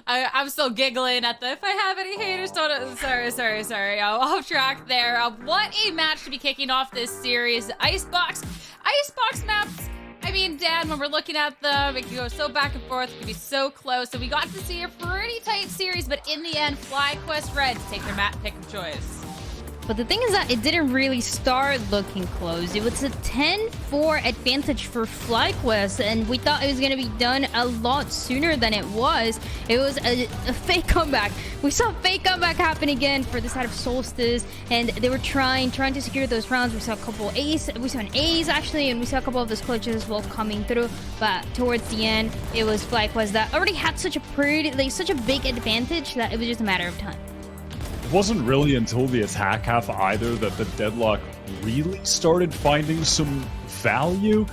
I'm still giggling at the, if I have any haters, don't, sorry. Off track there. What a match to be kicking off this series. Icebox maps. I mean, Dan, when we're looking at them, it can go so back and forth, it can be so close. So we got to see a pretty tight series, but in the end, FlyQuest Red to take their map pick of choice. But the thing is that it didn't really start looking close. It was a 10-4 advantage for FlyQuest, and we thought it was going to be done a lot sooner than it was. It was a fake comeback. We saw a fake comeback happen again for the side of Solstice, and they were trying to secure those rounds. We saw a couple ace, we saw an ace actually, and we saw a couple of those clutches as well coming through. But towards the end, it was FlyQuest that already had such a big advantage that it was just a matter of time. It wasn't really until the attack half either that the Deadlock really started finding some value.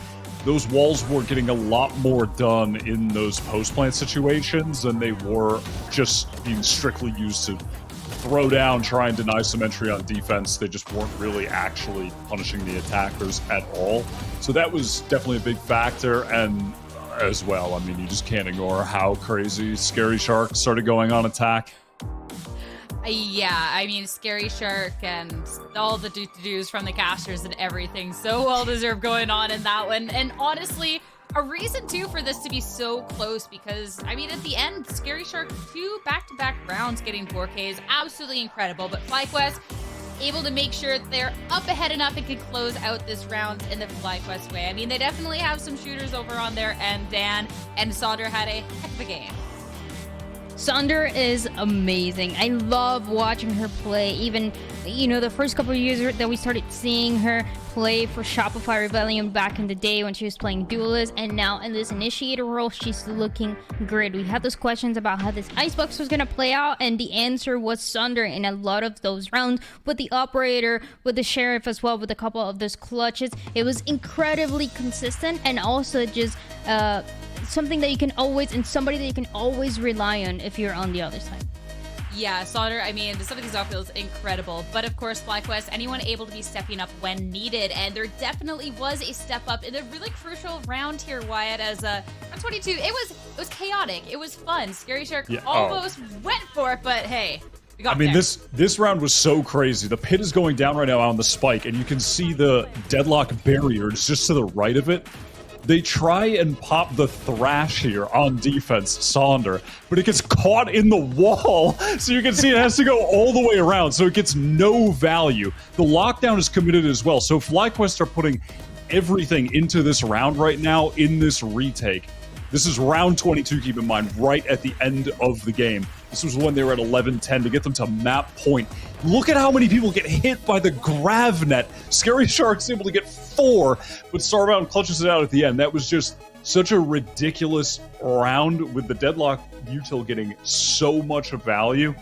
Those walls were getting a lot more done in those post-plant situations than they were just being strictly used to throw down, try and deny some entry on defense. They just weren't really actually punishing the attackers at all. So that was definitely a big factor, and as well, I mean, you just can't ignore how crazy Scary Shark started going on attack. Yeah, I mean, Scary Shark and all the do-to-dos from the casters and everything. So well-deserved going on in that one. And honestly, a reason, too, for this to be so close because, I mean, at the end, Scary Shark, 2 back-to-back rounds getting 4Ks. Absolutely incredible. But FlyQuest able to make sure they're up ahead enough and can close out this round in the FlyQuest way. I mean, they definitely have some shooters over on their end. Dan and Sonder had a heck of a game. Sonder is amazing. I love watching her play. Even, the first couple of years that we started seeing her play for Shopify Rebellion back in the day when she was playing Duelist, and now in this Initiator role, she's looking great. We had those questions about how this Icebox was going to play out, and the answer was Sonder in a lot of those rounds with the Operator, with the Sheriff as well, with a couple of those clutches. It was incredibly consistent, and also just something that you can always, and somebody that you can always rely on if you're on the other side. Yeah, Sonder, I mean, some of these outfields incredible. But of course, FlyQuest, anyone able to be stepping up when needed. And there definitely was a step up in a really crucial round here, Wyatt, as round 22. It was chaotic. It was fun. Scary Shark almost went for it, but hey. I mean, this round was so crazy. The pit is going down right now on the spike, and you can see the Deadlock barrier is just to the right of it. They try and pop the Thrash here on defense, Sonder, but it gets caught in the wall. So you can see it has to go all the way around, so it gets no value. The lockdown is committed as well. So FlyQuest are putting everything into this round right now in this retake. This is round 22, keep in mind, right at the end of the game. This was when they were at 11-10 to get them to map point. Look at how many people get hit by the grav net. Scary Shark's able to get 4, but Starbound clutches it out at the end. That was just such a ridiculous round with the Deadlock util getting so much value.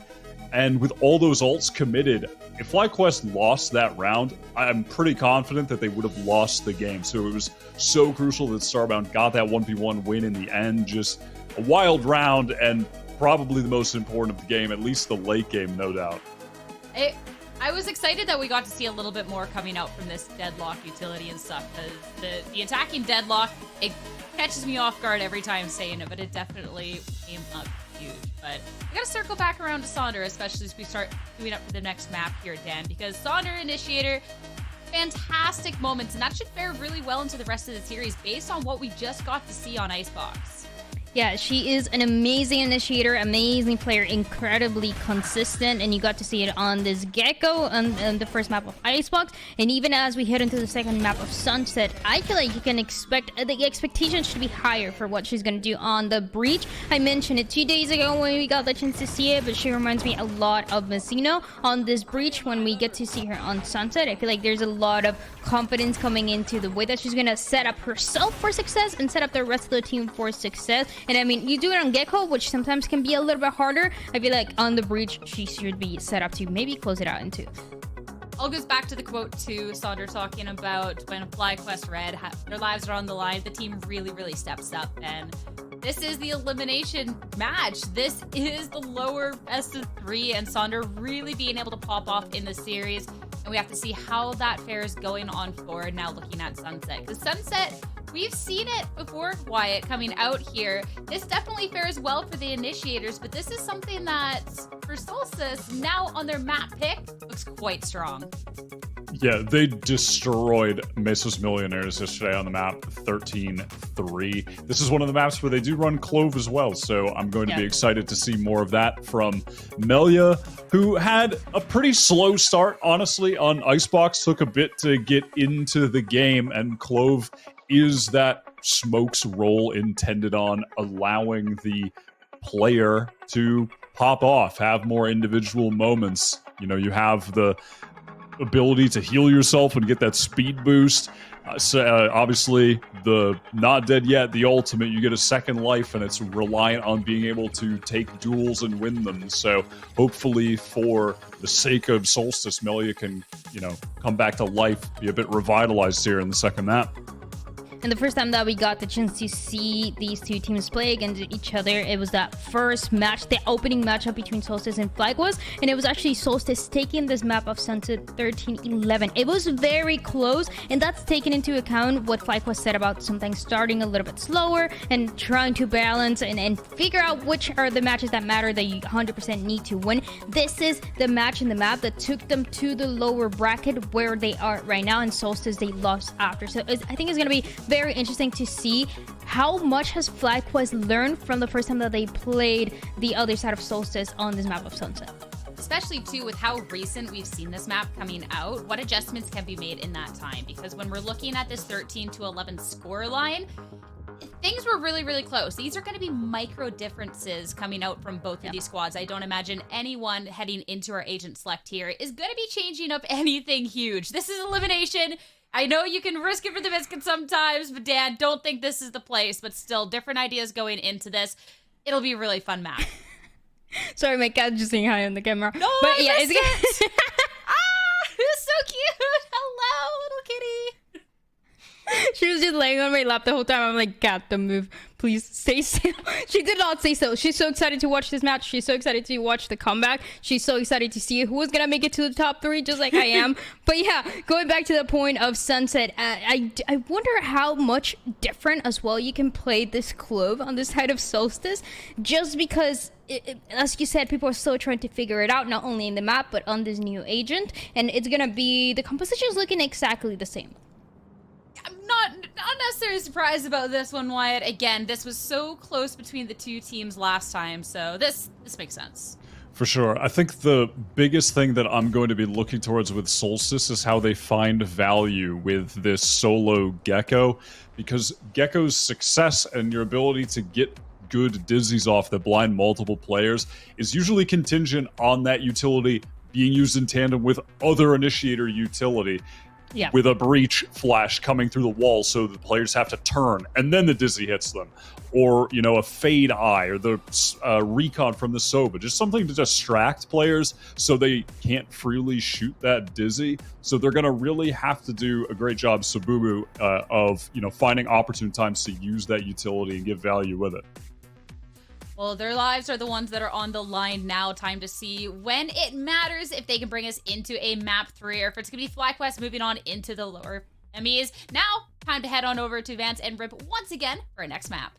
And with all those ults committed, if FlyQuest lost that round, I'm pretty confident that they would have lost the game. So it was so crucial that Starbound got that 1v1 win in the end. Just a wild round and probably the most important of the game, at least the late game, no doubt. I was excited that we got to see a little bit more coming out from this Deadlock utility and stuff, because the attacking Deadlock, it catches me off guard every time saying it, but it definitely came up huge. But we gotta circle back around to Sonder, especially as we start moving up for the next map here, Dan, because Sonder Initiator, fantastic moments, and that should fare really well into the rest of the series based on what we just got to see on Icebox. Yeah, she is an amazing initiator, amazing player, incredibly consistent, and you got to see it on this Gecko on the first map of Icebox, and even as we head into the second map of Sunset, I feel like you can expect, the expectations should be higher for what she's going to do on the Breach. I mentioned it 2 days ago when we got the chance to see it, but she reminds me a lot of Messino on this Breach when we get to see her on Sunset. I feel like there's a lot of confidence coming into the way that she's going to set up herself for success and set up the rest of the team for success. And I mean, you do it on Gecko, which sometimes can be a little bit harder. I feel like on the Breach, she should be set up to maybe close it out in 2. All goes back to the quote to Sonder talking about when FlyQuest Red, their lives are on the line, the team really, really steps up. And this is the elimination match. This is the lower best of 3, and Sonder really being able to pop off in the series. And we have to see how that fares going on forward now looking at Sunset. Because Sunset, we've seen it before, Wyatt, coming out here. This definitely fares well for the initiators, but this is something that, for Solstice, now on their map pick, looks quite strong. Yeah, they destroyed Mesos Millionaires yesterday on the map, 13-3. This is one of the maps where they do run Clove as well, so I'm going to be excited to see more of that from Melia, who had a pretty slow start, honestly, on Icebox. Took a bit to get into the game, and Clove is that Smoke's role intended on allowing the player to pop off, have more individual moments. You know, you have the ability to heal yourself and get that speed boost. Obviously, the not dead yet, the ultimate, you get a second life, and it's reliant on being able to take duels and win them. So hopefully, for the sake of Solstice, Melia can, you know, come back to life, be a bit revitalized here in the second map. And the first time that we got the chance to see these two teams play against each other, it was that first match, the opening matchup between Solstice and FlyQuest, and it was actually Solstice taking this map of Sunset 13-11. It was very close, and that's taken into account what FlyQuest said about sometimes starting a little bit slower and trying to balance and figure out which are the matches that matter that you 100% need to win. This is the match in the map that took them to the lower bracket where they are right now, and Solstice, they lost after. So I think it's going to be very interesting to see how much has FlyQuest learned from the first time that they played the other side of Solstice on this map of Sunset. Especially too with how recent we've seen this map coming out, what adjustments can be made in that time? Because when we're looking at this 13-11 score line, things were really, really close. These are going to be micro differences coming out from both of these squads. I don't imagine anyone heading into our agent select here is going to be changing up anything huge. This is elimination. I know you can risk it for the biscuit sometimes, but Dan, don't think this is the place. But still, different ideas going into this. It'll be a really fun map. Sorry, my cat's just saying hi on the camera. No, but I yeah, missed it. It was so cute. Hello, little kitty. She was just laying on my lap the whole time. I'm like, cat, don't move. Please stay still. She did not stay still. She's so excited to watch this match. She's so excited to watch the comeback. She's so excited to see who is going to make it to the top 3, just like I am. But yeah, going back to the point of Sunset, I wonder how much different as well you can play this Clove on this side of Solstice, just because as you said, people are still trying to figure it out, not only in the map, but on this new agent. And it's going to be, the composition is looking exactly the same. I'm not necessarily surprised about this one, Wyatt. Again, this was so close between the two teams last time, so this makes sense. For sure. I think the biggest thing that I'm going to be looking towards with Solstice is how they find value with this solo Gecko, because Gecko's success and your ability to get good dizzies off that blind multiple players is usually contingent on that utility being used in tandem with other initiator utility. Yeah. With a breach flash coming through the wall, so the players have to turn and then the dizzy hits them, or you know, a fade eye, or the recon from the Sova, just something to distract players so they can't freely shoot that dizzy. So they're gonna really have to do a great job, Sabubu, of, you know, finding opportune times to use that utility and give value with it. Well, their lives are the ones that are on the line now. Time to see when it matters if they can bring us into a map 3, or if it's going to be FlyQuest moving on into the lower MEs. Now, time to head on over to Vance and Rip once again for our next map.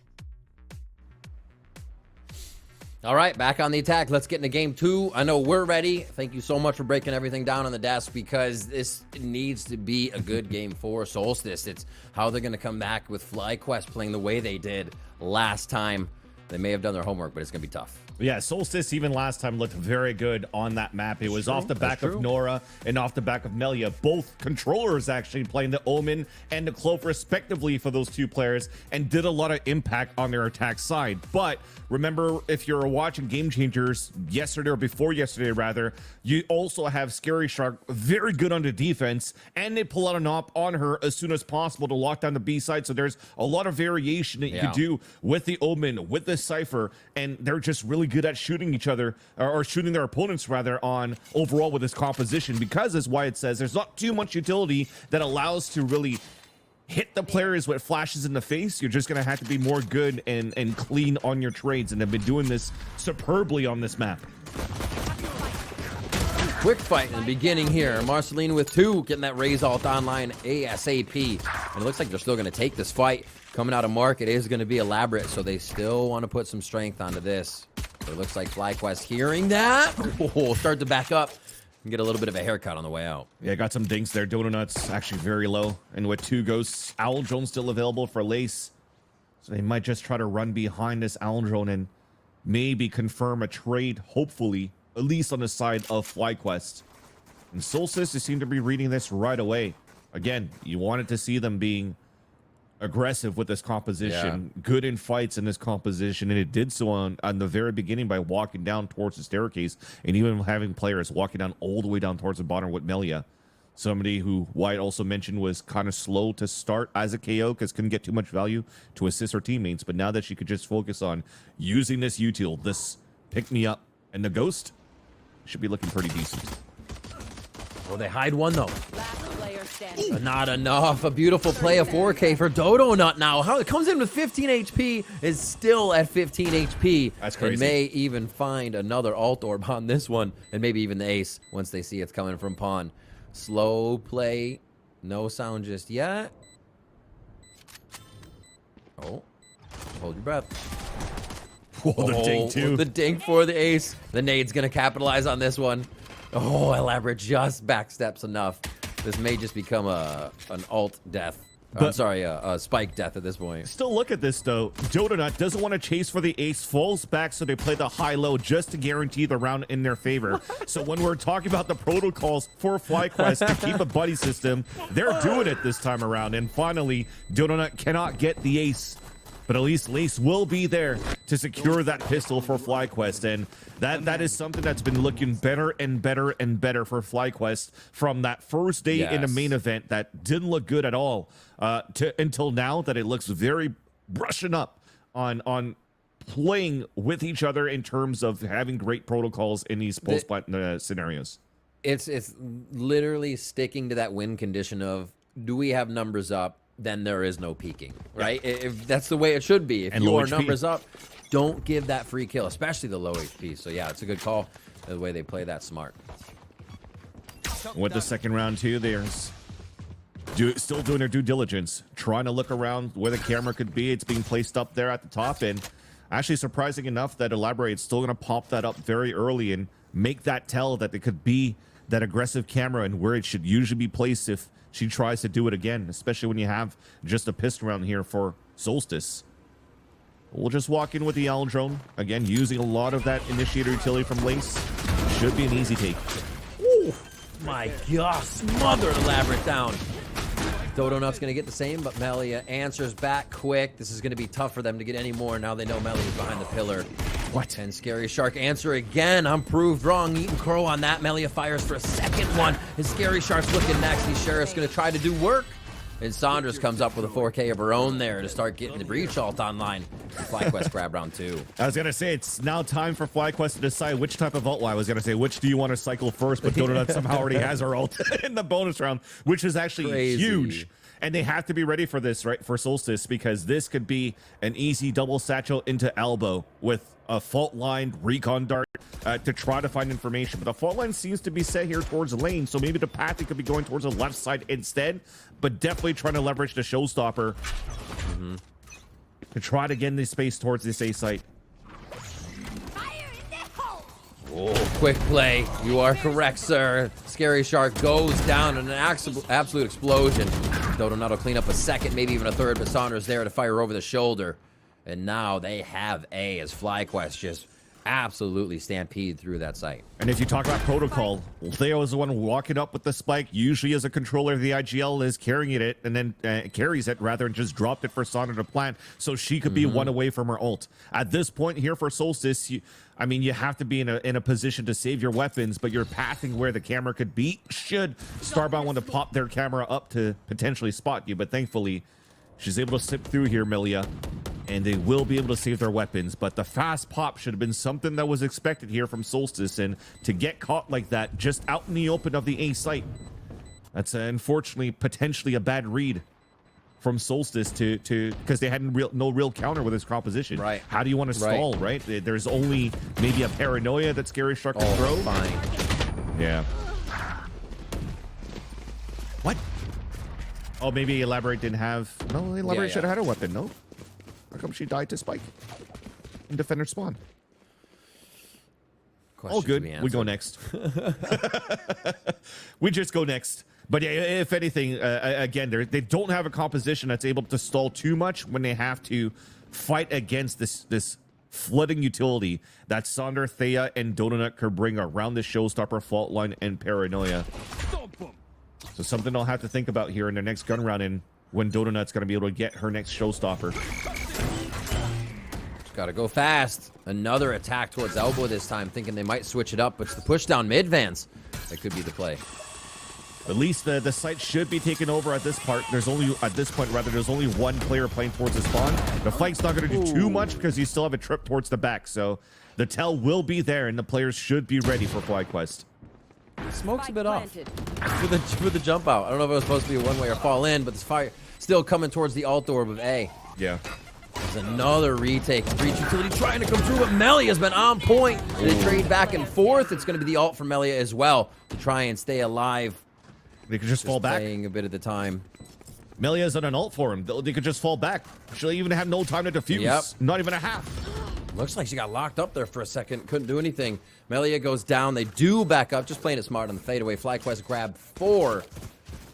All right, back on the attack. Let's get into game 2. I know we're ready. Thank you so much for breaking everything down on the desk, because this needs to be a good game for Solstice. It's how they're going to come back with FlyQuest playing the way they did last time. They may have done their homework, but it's going to be tough. Yeah, Solstice even last time looked very good on that map. It was off the back of Nora and off the back of Melia. Both controllers actually playing the Omen and the Clove respectively for those two players, and did a lot of impact on their attack side. But remember, if you're watching Game Changers yesterday, or before yesterday rather, you also have Scary Shark, very good on the defense, and they pull out an op on her as soon as possible to lock down the B side. So there's a lot of variation that you can do with the Omen, with the Cypher, and they're just really good at shooting each other, or shooting their opponents rather, on overall with this composition, because as Wyatt says, there's not too much utility that allows to really hit the players with flashes in the face. You're just going to have to be more good and clean on your trades, and have been doing this superbly on this map. quick fight in the beginning here. Marceline with 2, getting that Raze ult online ASAP. And it looks like they're still going to take this fight. Coming out of market is going to be elaborate, so they still want to put some strength onto this. So it looks like FlyQuest hearing that. Start to back up and get a little bit of a haircut on the way out. Yeah, got some dinks there. Donut's actually very low. And with 2 ghosts, Owl Drone still available for Lace. So they might just try to run behind this Owl Drone and maybe confirm a trade, hopefully, at least on the side of FlyQuest. And Solstice, they seem to be reading this right away. Again, you wanted to see them being aggressive with this composition, good in fights in this composition, and it did so on the very beginning by walking down towards the staircase and even having players walking down all the way down towards the bottom with Melia. Somebody who White also mentioned was kind of slow to start as a KO because couldn't get too much value to assist her teammates, but now that she could just focus on using this util, this pick-me-up, and the Ghost, should be looking pretty decent. Oh, they hide one, though. But not enough. A beautiful play of 4K for Dodo Nut now. How it comes in with 15 HP, is still at 15 HP. That's crazy. And may even find another alt orb on this one, and maybe even the ace once they see it's coming from Pawn. Slow play. No sound just yet. Oh. Hold your breath. Whoa, the dink, too. The dink for the ace. The nade's going to capitalize on this one. Oh, Elaborate just backsteps enough. This may just become an alt death. I'm sorry, a spike death at this point. Still look at this, though. Donut doesn't want to chase for the ace, falls back, so they play the high-low just to guarantee the round in their favor. So when we're talking about the protocols for FlyQuest to keep a buddy system, they're doing it this time around. And finally, Donut cannot get the ace. But at least Lace will be there to secure that pistol for FlyQuest. And that is something that's been looking better and better and better for FlyQuest from that first day in the main event that didn't look good at all until now, that it looks very brushing up on playing with each other in terms of having great protocols in these post-plant scenarios. It's literally sticking to that win condition of, do we have numbers up? Then there is no peeking, right? If that's the way it should be. If your numbers up, don't give that free kill, especially the low HP. So yeah, it's a good call, the way they play that smart. With the second round too, they're still doing their due diligence, trying to look around where the camera could be. It's being placed up there at the top, and actually surprising enough that Elaborate's still going to pop that up very early and make that tell that it could be that aggressive camera and where it should usually be placed if she tries to do it again, especially when you have just a pistol round here for Solstice. We'll just walk in with the Owl Drone. Again, using a lot of that initiator utility from Lace. Should be an easy take. Ooh, my gosh, smothered Elaborate down. Dodo Nut's going to get the same, but Melia answers back quick. This is going to be tough for them to get any more. Now they know Melia's behind the pillar. What? And Scary Shark answer again. I'm proved wrong. Eating Crow on that. Melia fires for a second one. And Scary Shark's looking next. The Sheriff's going to try to do work. And Saunders comes up with a 4K of her own there to start getting the Breach ult online. FlyQuest grab round 2. I was going to say, it's now time for FlyQuest to decide which type of ult. I was going to say, which do you want to cycle first? But Donut somehow already has her ult in the bonus round, which is actually huge. And they have to be ready for this, right, for Solstice, because this could be an easy double satchel into elbow with a fault line recon dart to try to find information. But the fault line seems to be set here towards the lane, so maybe the path could be going towards the left side instead, but definitely trying to leverage the showstopper to try to get in the space towards this A site. Oh, quick play. You are correct, sir. Scary Shark goes down in an absolute explosion. Dodo Nut will clean up a second, maybe even a third, but Saunders there to fire over the shoulder. And now they have A as FlyQuest just absolutely stampede through that site. And if you talk about protocol, Theo is the one walking up with the spike, usually as a controller of the IGL is carrying it, and then carries it rather, and just dropped it for Saunders to plant, so she could be one away from her ult. At this point here for Solstice, you have to be in a position to save your weapons, but you're pathing where the camera could be. Should Starbound want to pop their camera up to potentially spot you, but thankfully she's able to slip through here, Melia, and they will be able to save their weapons. But the fast pop should have been something that was expected here from Solstice, and to get caught like that just out in the open of the A site, that's unfortunately potentially a bad read from Solstice to because they had no real counter with his composition. Right. How do you want to stall, right? There's only maybe a paranoia that Scary Shark can throw. Fine. Yeah. What? Oh, maybe Elaborate didn't have... No, Elaborate should have had a weapon, no? How come she died to Spike? And Defender spawn. All good. We go next. We just go next. But yeah, if anything, again, they don't have a composition that's able to stall too much when they have to fight against this flooding utility that Sonder, Thea, and Donut could bring around the Showstopper, Fault Line, and Paranoia. So something they'll have to think about here in their next gun round and when Donut's going to be able to get her next Showstopper. Got to go fast. Another attack towards elbow this time, thinking they might switch it up, but it's the push down mid Vance. That could be the play. At least the site should be taken over at this part. There's only there's only one player playing towards the spawn. The flank's not going to do too much because you still have a trip towards the back. So the tell will be there, and the players should be ready for FlyQuest. Smoke's a bit off for the jump out. I don't know if it was supposed to be a one-way or fall in, but this fire still coming towards the alt orb of A. Yeah. There's another retake. Breach utility trying to come through, but Melia's been on point. They trade back and forth. It's going to be the alt for Melia as well to try and stay alive. They could just fall back. Playing a bit at the time. Melia's on an ult for him. They could just fall back. She'll even have no time to defuse. Yep. Not even a half. Looks like she got locked up there for a second. Couldn't do anything. Melia goes down. They do back up. Just playing it smart on the fadeaway. FlyQuest grab 4.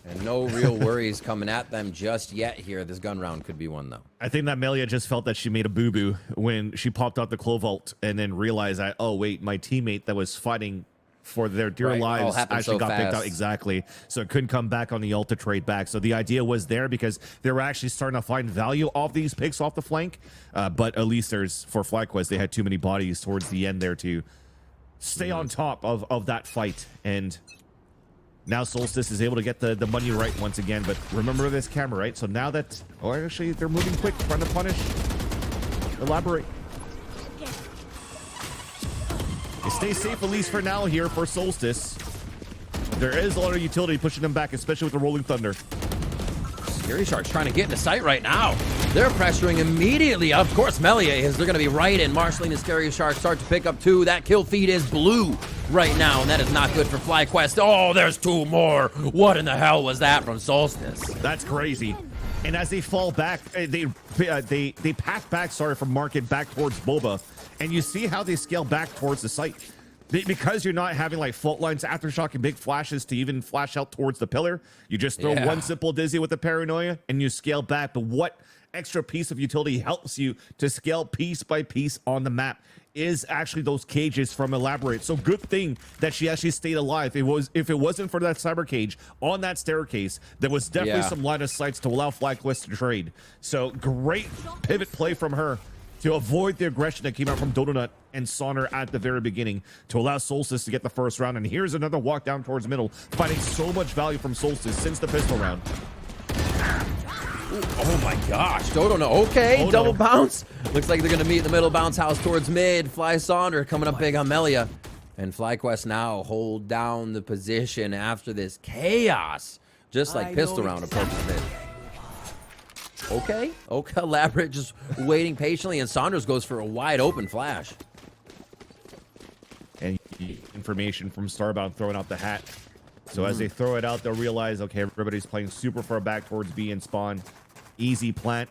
And no real worries coming at them just yet here. This gun round could be one, though. I think that Melia just felt that she made a boo-boo when she popped out the Clove ult and then realized that, oh, wait, my teammate that was fighting for their dear lives actually got picked out. Exactly. So it couldn't come back on the ult to trade back. So the idea was there because they were actually starting to find value off these picks off the flank. But at least for FlyQuest, they had too many bodies towards the end there to stay on top of that fight. And now Solstice is able to get the money right once again. But remember this camera, right? So now that... Oh, actually, they're moving quick, trying to punish. Elaborate. They stay safe, at least for now, here for Solstice. There is a lot of utility pushing them back, especially with the Rolling Thunder. Scary Shark's trying to get into sight right now. They're pressuring immediately. Of course, Melia is. They're going to be right in. Marshalling and Scary Shark start to pick up 2. That kill feed is blue right now, and that is not good for FlyQuest. Oh, there's 2 more. What in the hell was that from Solstice? That's crazy. And as they fall back, they pack back, from Market back towards Boba. And you see how they scale back towards the site. Because you're not having like fault lines, aftershock, and big flashes to even flash out towards the pillar. You just throw one simple dizzy with the Paranoia and you scale back. But what extra piece of utility helps you to scale piece by piece on the map is actually those cages from Elaborate. So good thing that she actually stayed alive. If it wasn't for that cyber cage on that staircase, there was definitely some line of sights to allow FlyQuest to trade. So great pivot play from her to avoid the aggression that came out from Donut and Sonner at the very beginning to allow Solstice to get the first round. And here's another walk down towards middle, finding so much value from Solstice since the pistol round. Ooh, oh my gosh, Dodo, no. Okay, double bounce. Looks like they're going to meet the middle bounce house towards mid. Fly Sonder coming up big on Melia. And FlyQuest now hold down the position after this chaos, just like pistol round approaches mid. Okay, Elaborate just waiting patiently, and Saunders goes for a wide open flash. And information from Starbound throwing out the hat. So as they throw it out, they'll realize, okay, everybody's playing super far back towards B and spawn. Easy plant.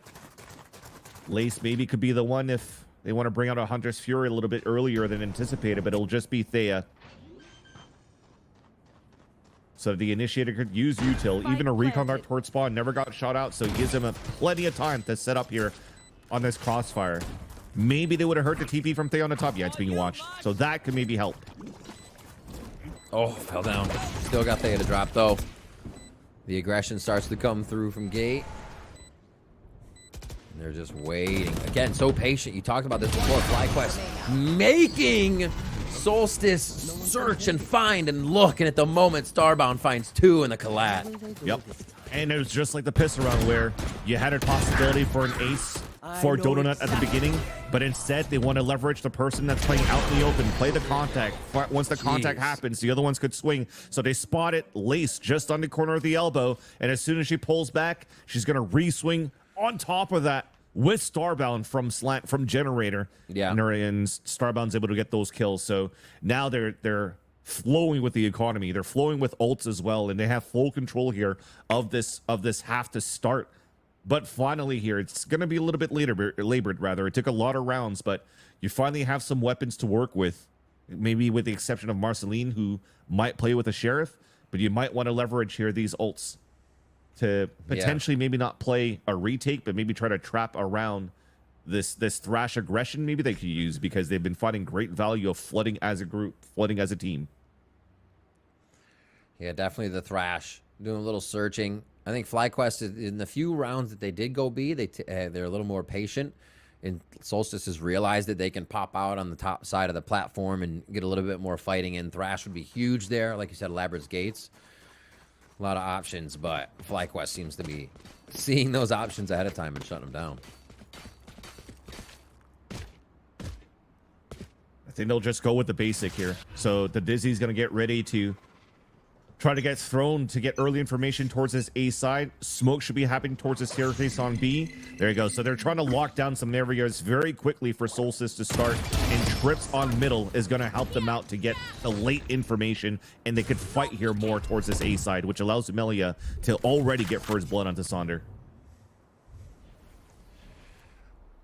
Lace maybe could be the one if they want to bring out a Hunter's Fury a little bit earlier than anticipated, but it'll just be Thea. So the Initiator could use util. Even a recon dart towards spawn never got shot out, so it gives him plenty of time to set up here on this crossfire. Maybe they would have hurt the TP from Thea on the top. Yeah, it's being watched. So that could maybe help. Oh, fell down. Still got Thea to drop, though. The aggression starts to come through from gate. And they're just waiting. Again, so patient. You talked about this before. FlyQuest making Solstice search and find and look, and at the moment Starbound finds 2 in the collat. Yep. And it was just like the pistol round where you had a possibility for an ace for Donut at the beginning, but instead they want to leverage the person that's playing out in the open, play the contact. Once the contact happens, the other ones could swing. So they spot it, Lace just on the corner of the elbow, and as soon as she pulls back, she's going to re-swing on top of that with Starbound from Generator. Yeah. And Starbound's able to get those kills. So now they're flowing with the economy. They're flowing with ults as well, and they have full control here of this half to start. But finally here, it's going to be a little bit labored rather. It took a lot of rounds, but you finally have some weapons to work with. Maybe with the exception of Marceline, who might play with a Sheriff, but you might want to leverage here these ults to potentially maybe not play a retake, but maybe try to trap around this Thrash aggression maybe they could use, because they've been finding great value of flooding as a group, flooding as a team. Yeah, definitely the Thrash. Doing a little searching. I think FlyQuest, in the few rounds that they did go B, they're a little more patient. And Solstice has realized that they can pop out on the top side of the platform and get a little bit more fighting in. Thrash would be huge there. Like you said, Elaborate's Gates. A lot of options, but FlyQuest seems to be seeing those options ahead of time and shutting them down. I think they'll just go with the basic here. So the Dizzy's going to get ready to try to get thrown to get early information towards this A side. Smoke should be happening towards the staircase on B. There you go. So they're trying to lock down some areas very quickly for Solstice to start. And trips on middle is going to help them out to get the late information. And they could fight here more towards this A side, which allows Amelia to already get first blood onto Sonder.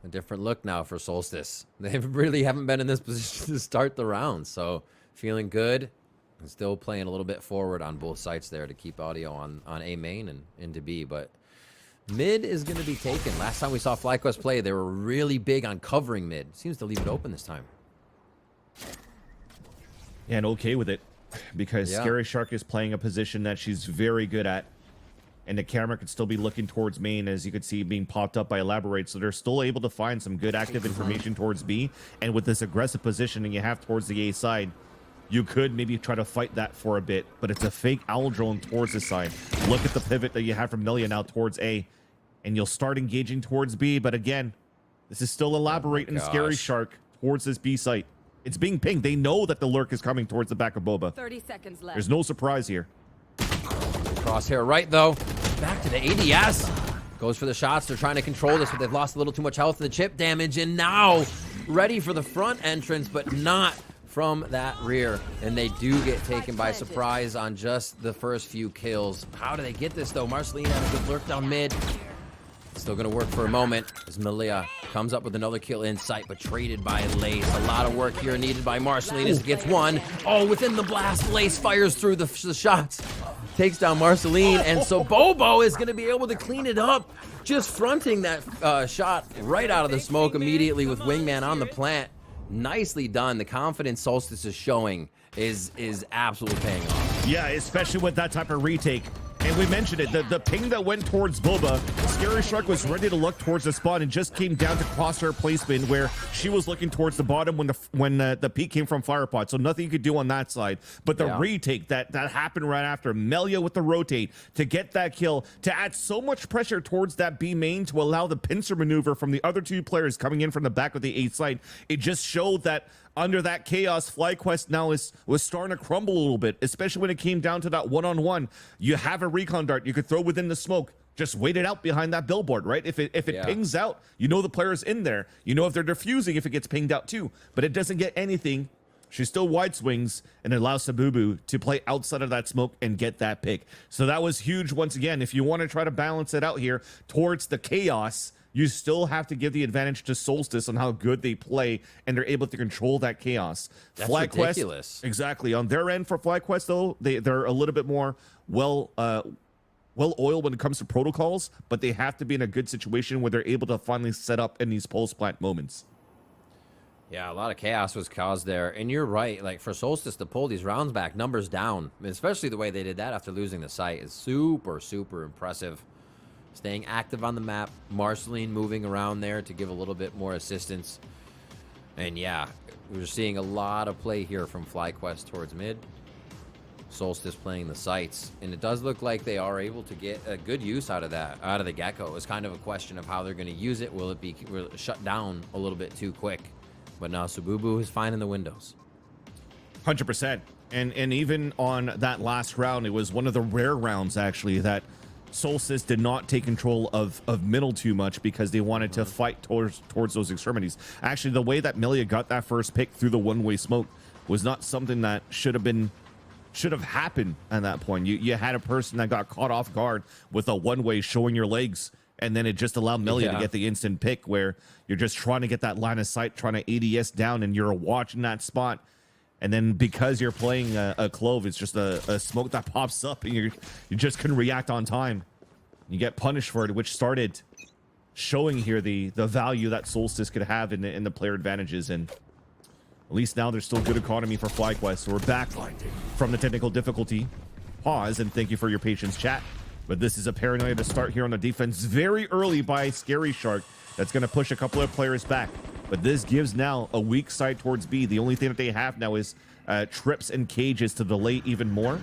A different look now for Solstice. They really haven't been in this position to start the round. So feeling good. And still playing a little bit forward on both sites there to keep audio on A main and into B. But mid is going to be taken. Last time we saw FlyQuest play, they were really big on covering mid. Seems to leave it open this time. Yeah, and okay with it. Because Scary Shark is playing a position that she's very good at. And the camera could still be looking towards main, as you could see being popped up by Elaborate. So they're still able to find some good active information towards B. And with this aggressive positioning you have towards the A side, you could maybe try to fight that for a bit, but it's a fake owl drone towards the side. Look at the pivot that you have from Melia now towards A, and you'll start engaging towards B. But again, this is still Elaborate and Scary Shark towards this B site. It's being pinged. They know that the lurk is coming towards the back of Boba. 30 seconds left. There's no surprise here. Crosshair right, though. Back to the ADS. Goes for the shots. They're trying to control this, but they've lost a little too much health to the chip damage. And now ready for the front entrance, but not from that rear. And they do get taken by surprise on just the first few kills. How do they get this, though? Marceline has a good lurk down mid. Still going to work for a moment as Malia comes up with another kill in sight, but traded by Lace. A lot of work here needed by Marceline as it gets one. Oh, within the blast, Lace fires through the shots. Takes down Marceline, and so Bobo is going to be able to clean it up. Just fronting that shot right out of the smoke immediately with Wingman on the plant. Nicely done. The confidence Solstice is showing is absolutely paying off. Yeah, especially with that type of retake. And we mentioned it, the ping that went towards Boba, Scary Shark was ready to look towards the spot and just came down to crosshair placement where she was looking towards the bottom when the peak came from Firepot. So nothing you could do on that side. But the retake that happened right after, Melia with the rotate to get that kill, to add so much pressure towards that B main to allow the pincer maneuver from the other two players coming in from the back of the A side. It just showed that under that chaos, FlyQuest now was starting to crumble a little bit, especially when it came down to that one-on-one. You have a recon dart you could throw within the smoke. Just wait it out behind that billboard, right? If it pings out, you know the player's in there. You know if they're defusing if it gets pinged out too. But it doesn't get anything. She still wide swings and it allows Sabubu to play outside of that smoke and get that pick. So that was huge once again. If you want to try to balance it out here towards the chaos, you still have to give the advantage to Solstice on how good they play, and they're able to control that chaos. That's FlyQuest, ridiculous. Exactly. On their end for FlyQuest, though, they're a little bit more well-oiled when it comes to protocols, but they have to be in a good situation where they're able to finally set up in these pulse plant moments. Yeah, a lot of chaos was caused there. And you're right. Like, for Solstice to pull these rounds back, numbers down, especially the way they did that after losing the site, is super, super impressive. Staying active on the map, Marceline moving around there to give a little bit more assistance. And yeah, we're seeing a lot of play here from FlyQuest towards mid. Solstice playing the sites. And it does look like they are able to get a good use out of that, out of the Gecko. It's kind of a question of how they're going to use it. Will it shut down a little bit too quick? But now Sabubu is finding the windows. 100%. And even on that last round, it was one of the rare rounds, actually, that Solstice did not take control of middle too much because they wanted to fight towards those extremities. Actually, the way that Melia got that first pick through the one-way smoke, was not something that should have happened at that point. You had a person that got caught off guard with a one-way showing your legs, and then it just allowed Melia to get the instant pick where you're just trying to get that line of sight, trying to ADS down, and you're watching that spot. And then because you're playing a Clove, it's just a smoke that pops up, and you just couldn't react on time. You get punished for it, which started showing here the value that Solstice could have in the player advantages. And at least now there's still good economy for FlyQuest. So we're back from the technical difficulty. Pause, and thank you for your patience, chat. But this is a paranoia to start here on the defense very early by Scary Shark. That's going to push a couple of players back. But this gives now a weak side towards B. The only thing that they have now is trips and cages to delay even more.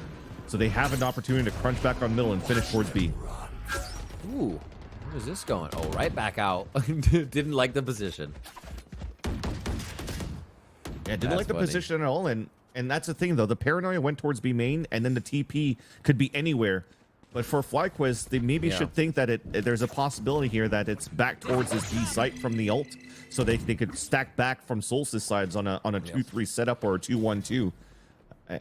So they have an opportunity to crunch back on middle and finish towards B. Ooh, where's this going? Oh, right back out. Didn't like the position. Yeah, didn't like the position at all. And that's the thing, though. The paranoia went towards B main, and then the TP could be anywhere. But for FlyQuest, they maybe should think that there's a possibility here that it's back towards this B site from the ult, so they could stack back from Solstice sides on a 2-3 setup or a 2-1-2.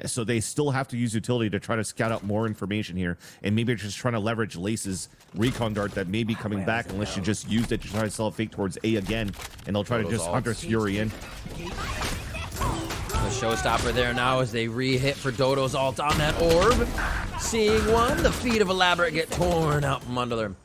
So they still have to use utility to try to scout out more information here, and maybe just trying to leverage Lace's recon dart that may be coming back unless you just used it to try to sell a fake towards A again, and they'll try to just Hunter's Fury in. The showstopper there now as they re-hit for Dodo's ult on that orb. Seeing one, the feet of Elaborate get torn out from under them.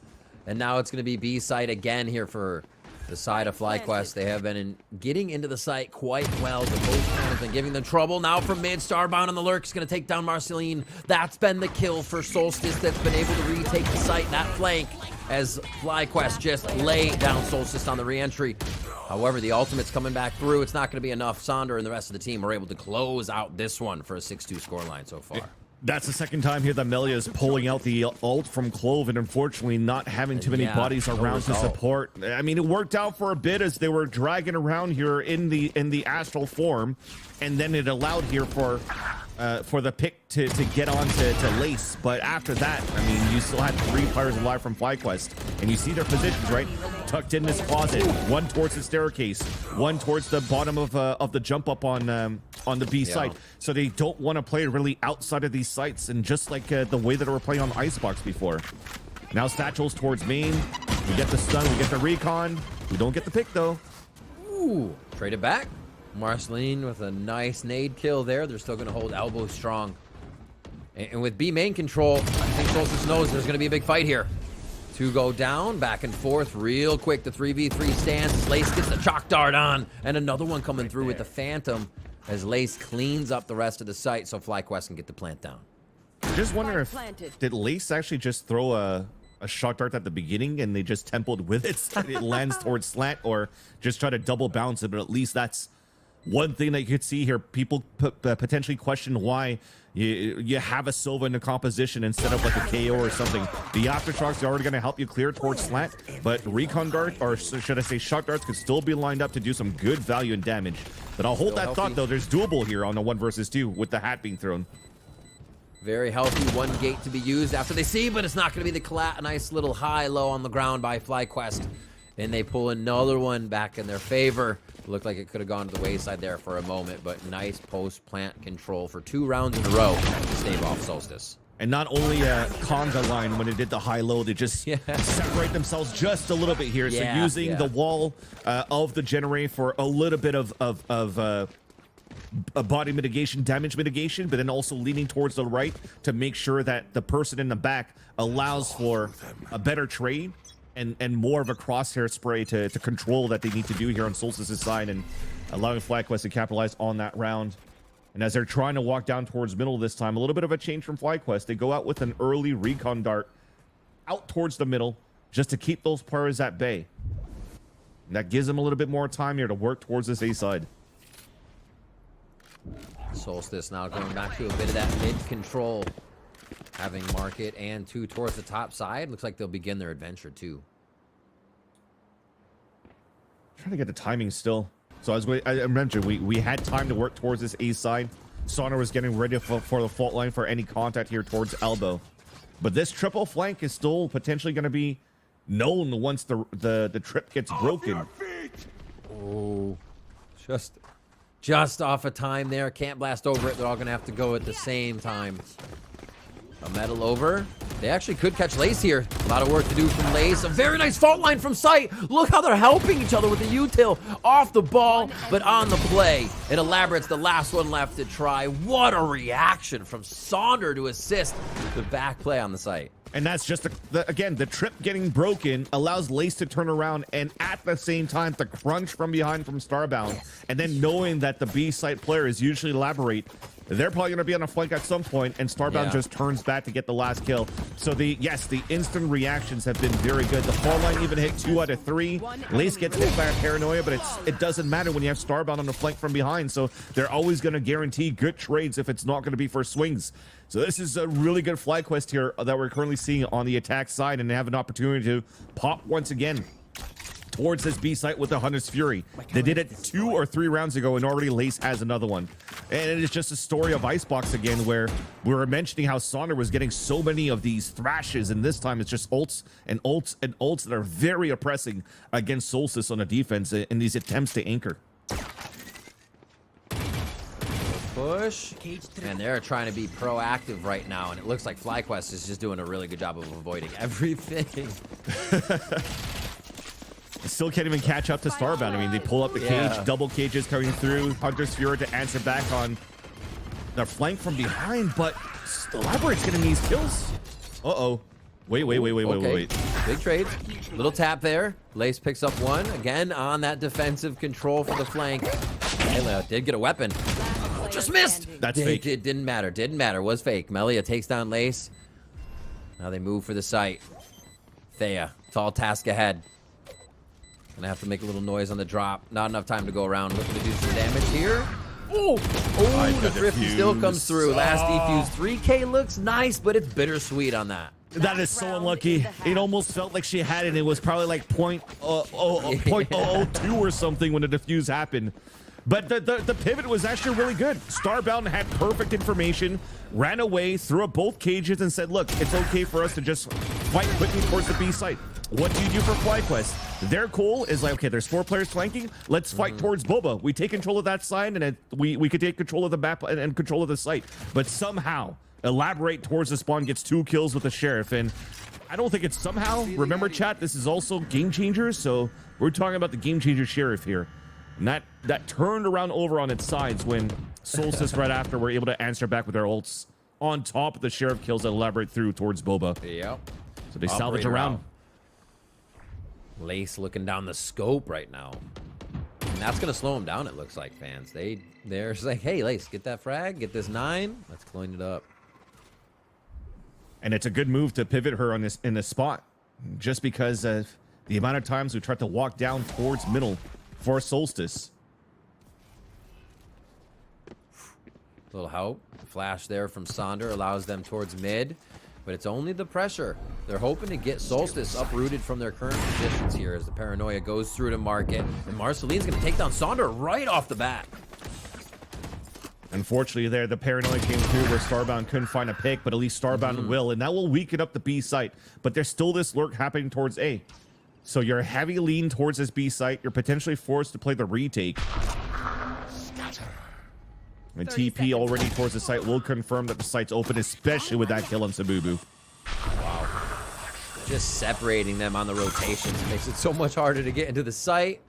And now it's going to be B site again here for the side of FlyQuest. They have been getting into the site quite well. The both have been giving them trouble. Now from mid, Starbound on the lurk is going to take down Marceline. That's been the kill for Solstice that's been able to retake the site, that flank, as FlyQuest just lay down Solstice on the re-entry. However, the ultimate's coming back through. It's not going to be enough. Sonder and the rest of the team are able to close out this one for a 6-2 scoreline so far. That's the second time here that Melia is pulling out the ult from Clove, and unfortunately not having too many bodies around to support. I mean, it worked out for a bit as they were dragging around here in the astral form, and then it allowed here for the pick to get on to Lace. But after that, I mean, you still had 3 players alive from FlyQuest, and you see their positions, right? Tucked in this closet, one towards the staircase, one towards the bottom of the jump up on the B site. So they don't want to play really outside of these sites, and just like the way that we were playing on Icebox before. Now Satchel's towards main. We get the stun, we get the recon. We don't get the pick though. Ooh, trade it back. Marceline with a nice nade kill there. They're still going to hold elbow strong. And with B main control, I think Solstice knows there's going to be a big fight here. 2 go down, back and forth real quick. The 3v3 stands. Lace gets the chalk dart on. And another one coming through with the Phantom as Lace cleans up the rest of the site so FlyQuest can get the plant down. I just wonder if did Lace actually just throw a shock dart at the beginning and they just templed with it so it lands towards slant, or just try to double bounce it. But at least that's one thing that you could see here. People potentially question why you have a Silva in the composition instead of like a KO or something. The aftershocks are already going to help you clear towards slant, but recon dart, or should I say shock darts, could still be lined up to do some good value and damage. But I'll hold that thought though. There's doable here on the 1 versus 2 with the hat being thrown. Very healthy, 1 gate to be used after they see, but it's not going to be the collat. Nice little high-low on the ground by FlyQuest. And they pull another one back in their favor. Looked like it could have gone to the wayside there for a moment, but nice post-plant control for 2 rounds in a row to stave off Solstice. And not only a conga line when it did the high-low, they just separate themselves just a little bit here. So using the wall of the generator for a little bit of a body mitigation, damage mitigation, but then also leaning towards the right to make sure that the person in the back allows for a better trade and more of a crosshair spray to control that they need to do here on Solstice's side, and allowing FlyQuest to capitalize on that round. And as they're trying to walk down towards middle this time, a little bit of a change from FlyQuest. They go out with an early recon dart out towards the middle just to keep those players at bay. And that gives them a little bit more time here to work towards this A side. Solstice now going back to a bit of that mid control, having Market and 2 towards the top side. Looks like they'll begin their adventure too. Trying to get the timing still. So as I mentioned, we had time to work towards this A side. Sonar was getting ready for the fault line for any contact here towards elbow. But this triple flank is still potentially going to be known once the trip gets broken. Oh, just Just off of time there. Can't blast over it. They're all going to have to go at the same time. A metal over. They actually could catch Lace here. A lot of work to do from Lace. A very nice fault line from Sight. Look how they're helping each other with the util. Off the ball, but on the play. And Elaborate's the last one left to try. What a reaction from Sonder to assist the back play on the site. And that's just, again, the trip getting broken allows Lace to turn around and at the same time the crunch from behind from Starbound. And then knowing that the B site player is usually Elaborate, they're probably going to be on a flank at some point, and Starbound just turns back to get the last kill. So the instant reactions have been very good. The fall line even hit 2 out of 3. Lace gets hit by a paranoia, but it doesn't matter when you have Starbound on the flank from behind. So they're always going to guarantee good trades if it's not going to be for swings. So this is a really good fly quest here that we're currently seeing on the attack side, and they have an opportunity to pop once again towards this B site with the Hunter's Fury. They did it 2 or 3 rounds ago, and already Lace has another one. And it is just a story of Icebox again, where we were mentioning how Sonder was getting so many of these thrashes, and this time it's just ults and ults and ults that are very oppressing against Solstice on the defense in these attempts to anchor. Push, and they're trying to be proactive right now, and it looks like FlyQuest is just doing a really good job of avoiding everything. Still can't even catch up to Starbound. I mean, they pull up the cage, double cages coming through, Hunter's Fury to answer back on the flank from behind, but Elaborate's getting these kills. Uh-oh. Wait. Big trade. Little tap there. Lace picks up one. Again, on that defensive control for the flank. Melia did get a weapon. Just missed. That's fake. It didn't matter. Didn't matter. Was fake. Melia takes down Lace. Now they move for the site. Thea, tall task ahead. Gonna have to make a little noise on the drop. Not enough time to go around. Looking to do some damage here. Oh, the Thrifty still comes through. Last defuse. 3K looks nice, but it's bittersweet on that. That is so unlucky. It almost felt like she had it. It was probably like .002 or something when the defuse happened. But the pivot was actually really good. Starbound had perfect information, ran away, threw up both cages, and said, look, it's okay for us to just fight quickly towards the B site. What do you do for FlyQuest? Their goal is like, okay, there's 4 players flanking. Let's fight towards Boba. We take control of that side, and we could take control of the map and control of the site. But somehow, Elaborate towards the spawn gets 2 kills with the Sheriff. And I don't think it's somehow. Remember, chat, this is also Game Changers, so we're talking about the Game Changer Sheriff here. And that turned around over on its sides when Solstice right after were able to answer back with their ults on top of the Sheriff kills that Elaborate through towards Boba. Yep. So they salvage around. Lace looking down the scope right now. And that's going to slow them down, it looks like, fans. They're just like, hey, Lace, get that frag, get this 9. Let's clean it up. And it's a good move to pivot her on in this spot. Just because of the amount of times we tried to walk down towards middle for Solstice. Little help. Flash there from Sonder allows them towards mid. But it's only the pressure. They're hoping to get Solstice uprooted from their current positions here as the paranoia goes through to market. And Marceline's going to take down Sonder right off the bat. Unfortunately there, the paranoia came through where Starbound couldn't find a pick, but at least Starbound will. And that will weaken up the B site. But there's still this lurk happening towards A. So you're heavy lean towards this B site. You're potentially forced to play the retake. And TP already towards the site will confirm that the site's open, especially with that kill on Sabubu. Wow. Just separating them on the rotations makes it so much harder to get into the site.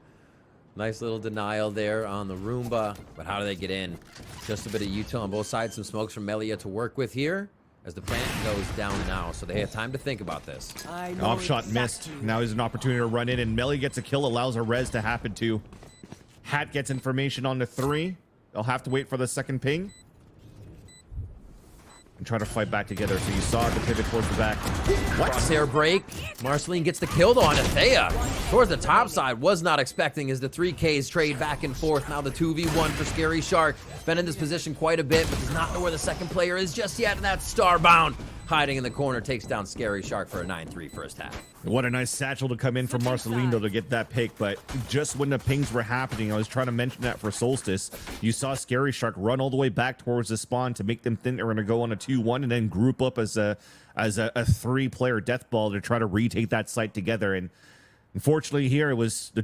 Nice little denial there on the Roomba. But how do they get in? Just a bit of util on both sides. Some smokes from Melia to work with here as the plant goes down now. So they have time to think about this. Off shot missed. Now there's an opportunity to run in, and Melia gets a kill, allows a res to happen too. Hat gets information on the 3. They'll have to wait for the second ping and try to fight back together. So you saw the pivot towards the back. What? Crosshair break. Marceline gets the kill though on Athea. Towards the top side. Was not expecting as the 3Ks trade back and forth. Now the 2v1 for Scary Shark. Been in this position quite a bit, but does not know where the second player is just yet. And that's Starbound. Hiding in the corner. Takes down Scary Shark for a 9-3 first half. What a nice satchel to come in from Marcelino to get that pick. But just when the pings were happening, I was trying to mention that for Solstice. You saw Scary Shark run all the way back towards the spawn to make them think they're going to go on a 2-1 and then group up as a 3-player death ball to try to retake that site together. And Unfortunately, here it was the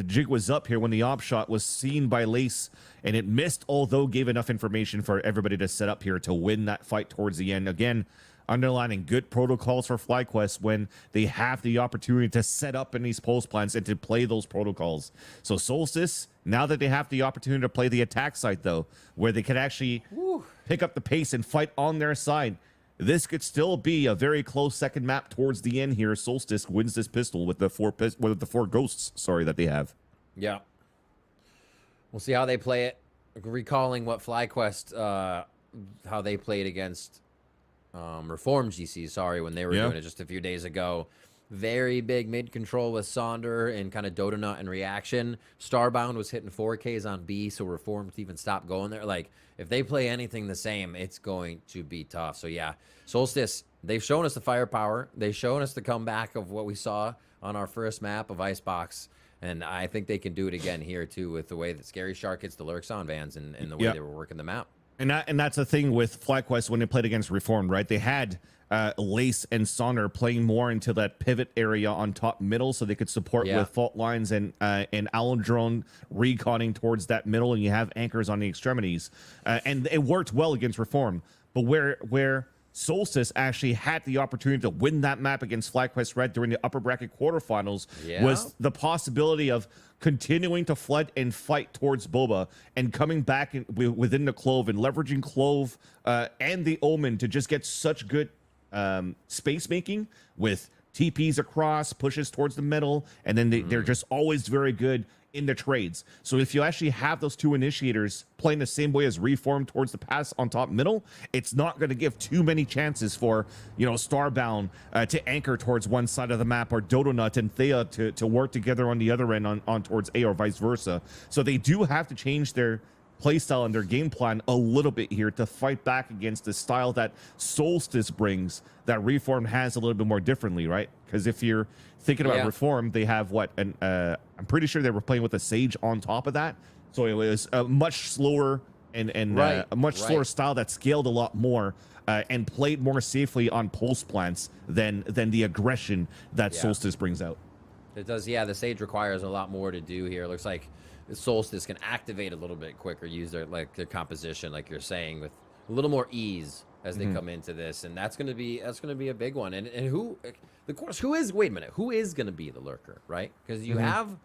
jig was up here when the op shot was seen by Lace, and it missed, although gave enough information for everybody to set up here to win that fight towards the end. Again, underlining good protocols for FlyQuest when they have the opportunity to set up in these post plans and to play those protocols. So Solstice, now that they have the opportunity to play the attack side, though, where they can actually pick up the pace and fight on their side, this could still be a very close second map towards the end here. Solstice wins this pistol with the four ghosts, that they have. Yeah. We'll see how they play it. Recalling what FlyQuest, how they played against Reform GC, when they were doing it just a few days ago. Very big mid control with Sonder and kind of Dodonut and Reaction. Starbound was hitting 4Ks on B, so Reform to even stop going there. Like, if they play anything the same, it's going to be tough. So yeah, Solstice, they've shown us the firepower. They've shown us the comeback of what we saw on our first map of Icebox. And I think they can do it again here too, with the way that Scary Shark hits the Lurks on Vans and the way they were working the map. And that's the thing with FlyQuest when they played against Reformed, right? They had Lace and Sonner playing more into that pivot area on top middle, so they could support with fault lines and Owl Drone reconning towards that middle, and you have anchors on the extremities. And it worked well against Reform. But where Solstice actually had the opportunity to win that map against FlyQuest Red during the upper bracket quarterfinals was the possibility of continuing to flood and fight towards Boba and coming back within the Clove and leveraging Clove and the Omen to just get such good space making with TPs across, pushes towards the middle, and then they're just always very good in the trades. So if you actually have those two initiators playing the same way as Reform towards the pass on top middle, it's not going to give too many chances for, Starbound to anchor towards one side of the map, or Dodonut and Thea to work together on the other end on towards A, or vice versa. So they do have to change their playstyle and their game plan a little bit here to fight back against the style that Solstice brings, that Reform has a little bit more differently, right? Because if you're thinking about Reform, they have I'm pretty sure they were playing with a Sage on top of that, so it was a much slower and a much slower style that scaled a lot more and played more safely on post plants than the aggression that Solstice brings out. It does, the Sage requires a lot more to do here. It looks like Solstice can activate a little bit quicker, use their composition, like you're saying, with a little more ease as they come into this, and that's gonna be a big one. And who is gonna be the lurker, right? Because you have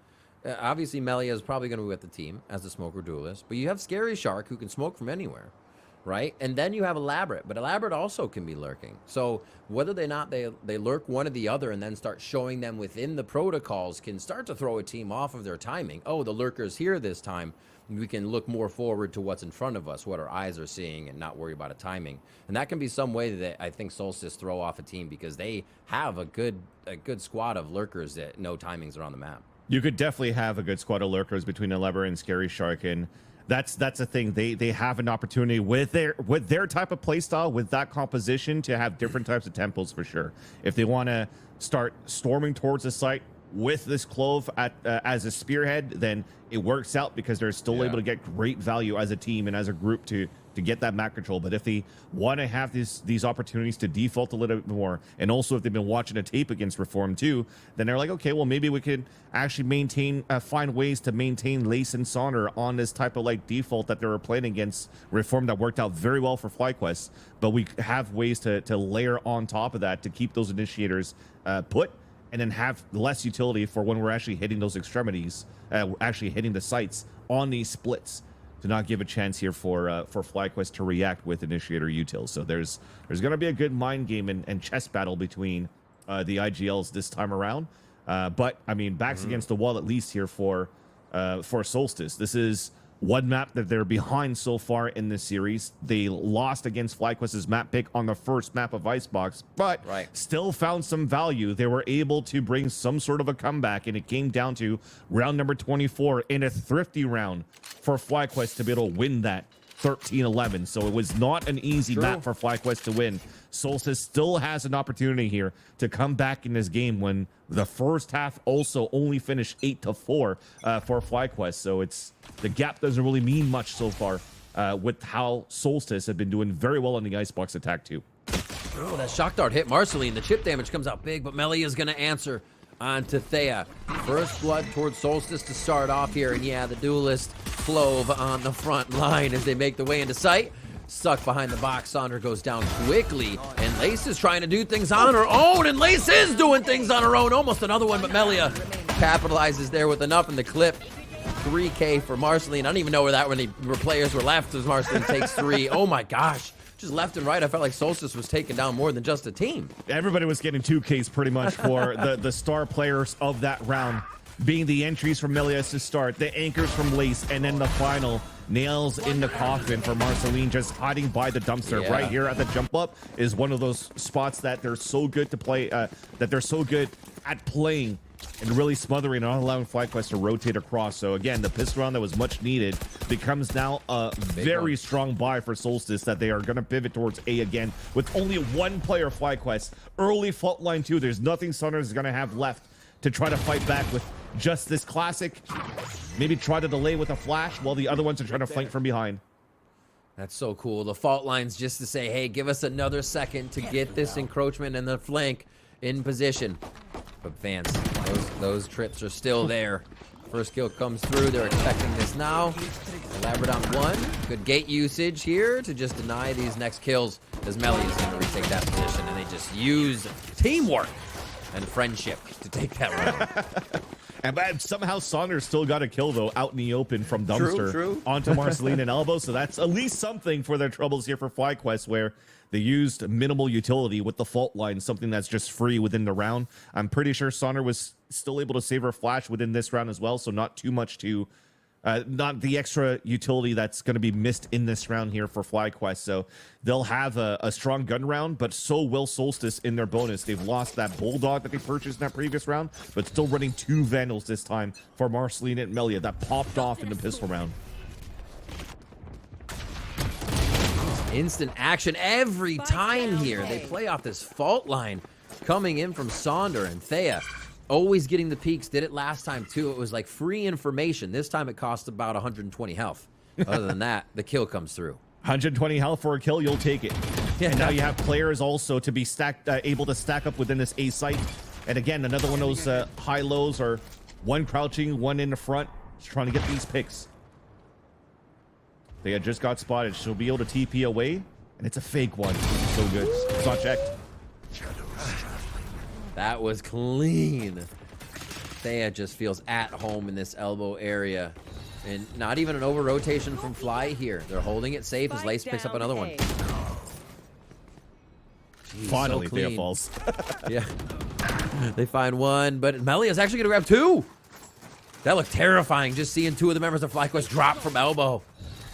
obviously Melia is probably gonna be with the team as the smoker duelist, but you have Scary Shark who can smoke from anywhere, right? And then you have Elaborate, but Elaborate also can be lurking. So whether they lurk one or the other and then start showing them within the protocols can start to throw a team off of their timing. Oh, the lurker's here this time. We can look more forward to what's in front of us, what our eyes are seeing, and not worry about a timing. And that can be some way that I think Solstice throw off a team, because they have a good squad of lurkers that know timings are on the map. You could definitely have a good squad of lurkers between Elaborate and Scary Shark, and that's the thing. They have an opportunity with their type of playstyle, with that composition, to have different types of tempos for sure. If they want to start storming towards the site with this Clove as a spearhead, then it works out, because they're still able to get great value as a team and as a group to get that map control. But if they want to have these opportunities to default a little bit more, and also if they've been watching a tape against Reform too, then they're like, okay, well, maybe we could actually find ways to maintain Lace and Sonner on this type of default that they were playing against Reform that worked out very well for FlyQuest. But we have ways to layer on top of that to keep those initiators put, and then have less utility for when we're actually hitting those extremities, actually hitting the sites on these splits, to not give a chance here for FlyQuest to react with initiator util. So there's going to be a good mind game and chess battle between the IGLs this time around. But I mean, backs against the wall at least here for Solstice. This is one map that they're behind so far in this series. They lost against FlyQuest's map pick on the first map of Icebox, but still found some value. They were able to bring some sort of a comeback, and it came down to round number 24 in a thrifty round for FlyQuest to be able to win that 13-11. So it was not an easy map for FlyQuest to win. Solstice still has an opportunity here to come back in this game, when the first half also only finished 8-4 for FlyQuest. So the gap doesn't really mean much so far with how Solstice have been doing very well in the Icebox attack too. Oh, that shock dart hit Marceline. The chip damage comes out big, but Melia is going to answer. onto Thea. First blood towards Solstice to start off here. And yeah, the duelist Clove on the front line as they make the way into sight. Stuck behind the box. Sonder goes down quickly. And Lace is trying to do things on her own. And Lace is doing things on her own. Almost another one, but Melia capitalizes there with enough in the clip. 3K for Marceline. I don't even know where that many players were left as Marceline takes 3. Oh my gosh. Just left and right, I felt like Solstice was taking down more than just a team. Everybody was getting 2Ks pretty much for the star players of that round, being the entries from Melias to start, the anchors from Lace, and then the final nails in the coffin for Marceline, just hiding by the dumpster. Right here at the jump up is one of those spots that they're so good to play, that they're so good at playing and really smothering, not allowing FlyQuest to rotate across. So again, the pistol round that was much needed becomes now a very strong buy for Solstice, that they are going to pivot towards A again with only one player, FlyQuest. Early fault line 2, there's nothing Saunders is going to have left to try to fight back with just this classic. Maybe try to delay with a flash while the other ones are trying to flank from behind. That's so cool. The fault lines just to say, hey, give us another second to get this encroachment and the flank in position. But fans, those trips are still there. First kill comes through. They're expecting this now. Labrador on 1. Good gate usage here to just deny these next kills as Melly is going to retake that position. And they just use teamwork and friendship to take that round. And somehow Saunders still got a kill, though, out in the open from dumpster onto Marceline and Elbow. So that's at least something for their troubles here for FlyQuest, where they used minimal utility with the fault line, something that's just free within the round. I'm pretty sure Saunders was still able to save her flash within this round as well, so not too much to... not the extra utility that's going to be missed in this round here for FlyQuest. So they'll have a strong gun round, but so will Solstice in their bonus. They've lost that Bulldog that they purchased in that previous round, but still running 2 Vandals this time for Marceline and Melia that popped off in the pistol round. Instant action every time here. They play off this fault line coming in from Sonder and Thea. Always getting the peaks. Did it last time too. It was like free information. This time it cost about 120 health. Other than that, the kill comes through. 120 health for a kill, you'll take it. Yeah, and now you have players also to be stacked, able to stack up within this A site. And again, another one of those high lows, or one crouching, one in the front, just trying to get these picks. They had just got spotted. She'll be able to TP away, and it's a fake one. So good. It's not checked. That was clean. Thea just feels at home in this elbow area. And not even an over-rotation from Fly here. They're holding it safe as Lace picks up another one. Jeez, finally, so Thea falls. Yeah. They find one, but Melia is actually going to grab 2. That looked terrifying, just seeing 2 of the members of FlyQuest drop from elbow.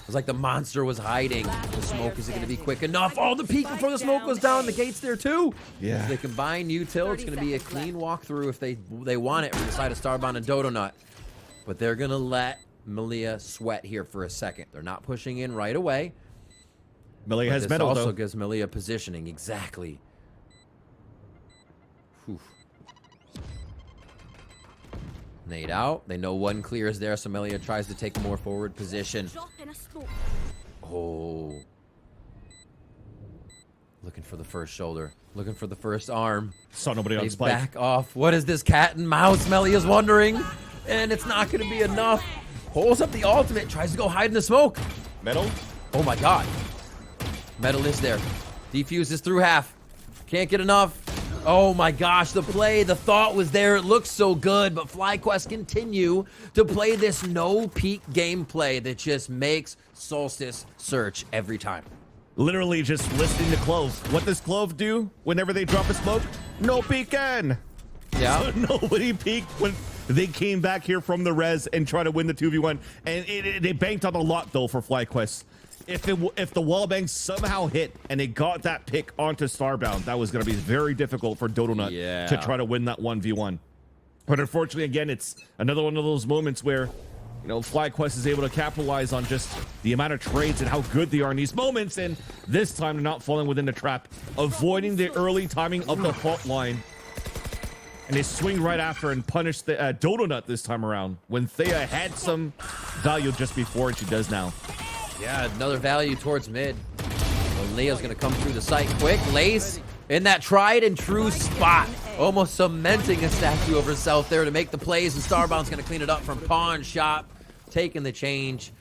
It was like the monster was hiding. The smoke isn't going to be quick enough. Oh, the peak before the smoke goes down. The gate's there too. Yeah. If they combine util, it's going to be a clean walkthrough if they want it from the side of Starbound and Dodonut. But they're going to let Melia sweat here for a second. They're not pushing in right away. Melia has metal, also though. Gives Melia positioning. Exactly. Whew. Nade out. They know one clear is there, so Melia tries to take a more forward position. Oh. Looking for the first shoulder. Looking for the first arm. Saw nobody on They spike. back off. What is this cat and mouse? Melia's wondering. And it's not going to be enough. Pulls up the ultimate. Tries to go hide in the smoke. Metal? Oh my god. Metal is there. Defuses through half. Can't get enough. Oh my gosh, the play, the thought was there. It looks so good, but FlyQuest continue to play this no-peak gameplay that just makes Solstice search every time. Literally just listening to Clove. What does Clove do whenever they drop a smoke? No peeking. Yeah. So nobody peeked when they came back here from the res and tried to win the 2v1. And they banked on a lot, though, for FlyQuest. If the wallbang somehow hit and they got that pick onto Starbound, that was going to be very difficult for Dodonut to try to win that 1v1. But unfortunately, again, it's another one of those moments where, you know, FlyQuest is able to capitalize on just the amount of trades and how good they are in these moments. And this time, they're not falling within the trap, avoiding the early timing of the fault line. And they swing right after and punish the Dodonut this time around, when Thea had some value just before, and she does now. Yeah, another value towards mid. Well, Leo's going to come through the site quick. Lace in that tried and true spot. almost cementing a statue of herself there to make the plays, and Starbound's going to clean it up from Pawn Shop, taking the change,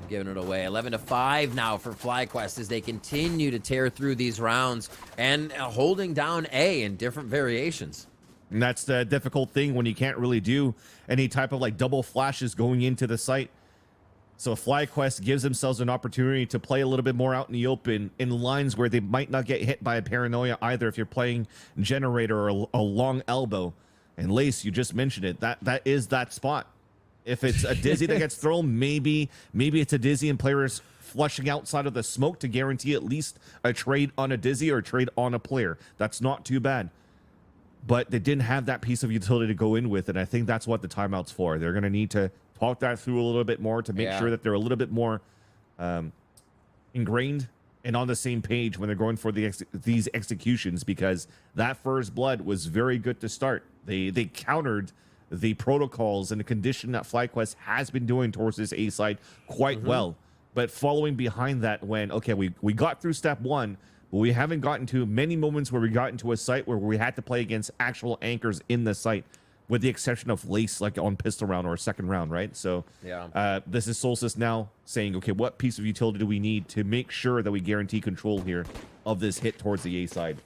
giving it away. 11-5 now for FlyQuest as they continue to tear through these rounds and holding down A in different variations. And that's the difficult thing when you can't really do any type of like double flashes going into the site. So FlyQuest gives themselves an opportunity to play a little bit more out in the open in lines where they might not get hit by a paranoia either if you're playing Generator or a long elbow. And Lace, you just mentioned it. That is that spot. If it's a Dizzy that gets thrown, maybe it's a Dizzy and players flushing outside of the smoke to guarantee at least a trade on a Dizzy or a trade on a player. That's not too bad. But they didn't have that piece of utility to go in with, and I think that's what the timeout's for. They're going to need to talk that through a little bit more to make sure that they're a little bit more ingrained and on the same page when they're going for these executions, because that first blood was very good to start. They countered the protocols and the condition that FlyQuest has been doing towards this A side quite well. But following behind that when, okay, we got through step one, but we haven't gotten to many moments where we got into a site where we had to play against actual anchors in the site, with the exception of Lace, like on pistol round or second round, right? So this is Solstice now saying, okay, what piece of utility do we need to make sure that we guarantee control here of this hit towards the A side?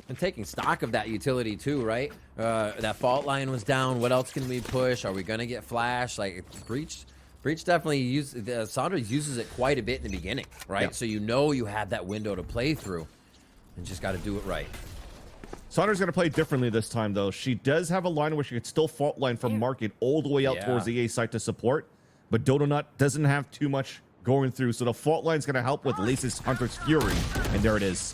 And taking stock of that utility too, right? That fault line was down. What else can we push? Are we going to get flash? Like Breach definitely Sandra uses it quite a bit in the beginning, right? Yeah. So you know you have that window to play through and just got to do it right. Sandra's going to play differently this time, though. She does have a line where she could still fault line from market all the way out towards the A side to support, but Dodonut doesn't have too much going through, so the fault line's going to help with Lace's Hunter's Fury, and there it is.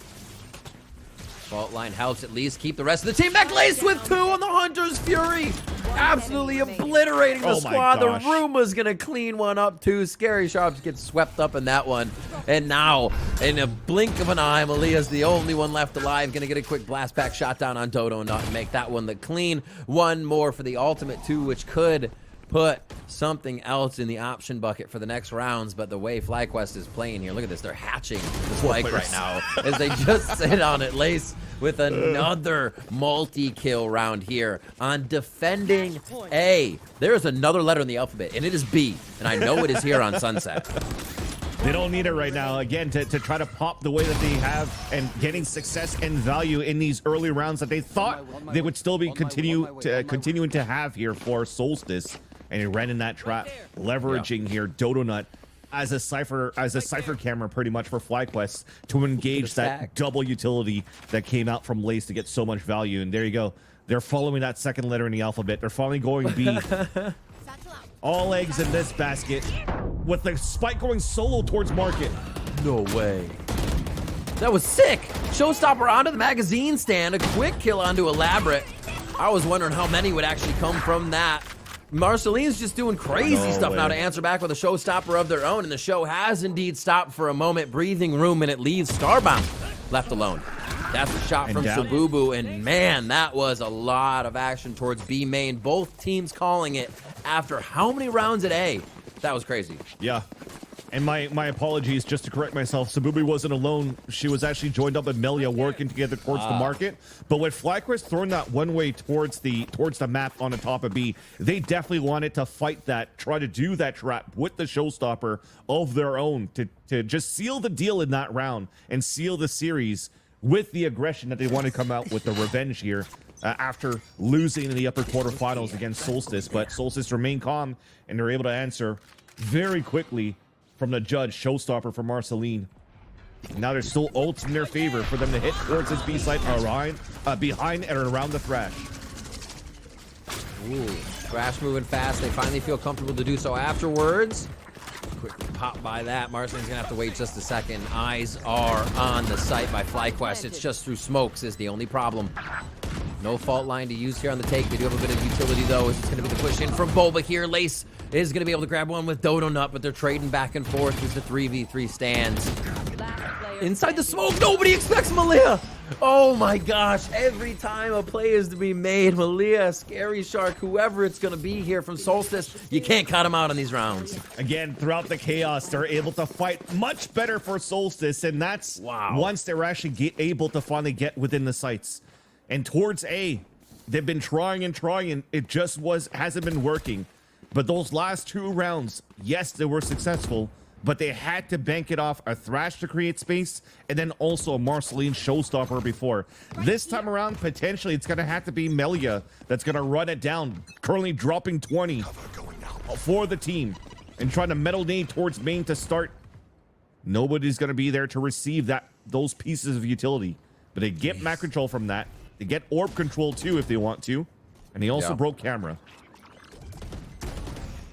Fault line helps at least keep the rest of the team back. Lace with 2 on the Hunter's Fury. Absolutely obliterating the squad. The Roomba's going to clean one up too. Scary Sharps gets swept up in that one. And now, in a blink of an eye, Malia's the only one left alive. Going to get a quick blast back shot down on Dodonut and make that one the clean. One more for the ultimate too, which could put something else in the option bucket for the next rounds. But the way FlyQuest is playing here, look at this, they're hatching the spike right now as they just sit on it. Lace with another multi-kill round here on defending A. There's another letter in the alphabet, and it is B, and I know it is here on Sunset. They don't need it right now, again, to try to pop the way that they have and getting success and value in these early rounds that they thought they would still be continuing to have here for Solstice. And he ran in that trap, leveraging here Dodonut as a cipher camera pretty much for FlyQuest to engage that double utility that came out from Lace to get so much value. And there you go. They're following that second letter in the alphabet. They're finally going B. All eggs in this basket with the spike going solo towards market. No way. That was sick. Showstopper onto the magazine stand. A quick kill onto Elaborate. I was wondering how many would actually come from that. Marceline's just doing crazy stuff now to answer back with a showstopper of their own, and the show has indeed stopped for a moment. Breathing room, and it leaves Starbound left alone. That's a shot from Sabubu, and man, that was a lot of action towards B main. Both teams calling it after how many rounds at A? That was crazy. Yeah. And my apologies, just to correct myself, Sabubu wasn't alone. She was actually joined up with Melia working together towards the market. But with FlyQuest throwing that one way towards the map on the top of B, they definitely wanted to fight that, try to do that trap with the showstopper of their own to just seal the deal in that round and seal the series with the aggression that they want to come out with the revenge here after losing in the upper quarterfinals against Solstice. But Solstice remained calm, and they're able to answer very quickly from the judge, showstopper for Marceline. Now there's still ults in their favor for them to hit towards this B site behind and around the Thrash. Ooh, Thrash moving fast. They finally feel comfortable to do so afterwards. Quick pop by that. Marceline's gonna have to wait just a second. Eyes are on the site by FlyQuest. It's just through smokes is the only problem. No fault line to use here on the take. They do have a bit of utility, though. It's going to be the push in from Boba here. Lace is going to be able to grab one with Dodonut, but they're trading back and forth as the 3v3 stands. Inside the smoke, nobody expects Malia. Oh my gosh, every time a play is to be made, Malia, Scary Shark, whoever it's going to be here from Solstice, you can't cut them out on these rounds. Again, throughout the chaos, they're able to fight much better for Solstice, and that's once they're actually able to finally get within the sights. And towards A, They've been trying and trying, and it just hasn't been working. But those last 2 rounds, yes, they were successful, but they had to bank it off a Thrash to create space, and then also a Marceline showstopper before. This time around, potentially, it's going to have to be Melia that's going to run it down, currently dropping 20 for the team, and trying to metal nade towards main to start. Nobody's going to be there to receive those pieces of utility, but they get map control from that. They get orb control too if they want to, and he also broke camera.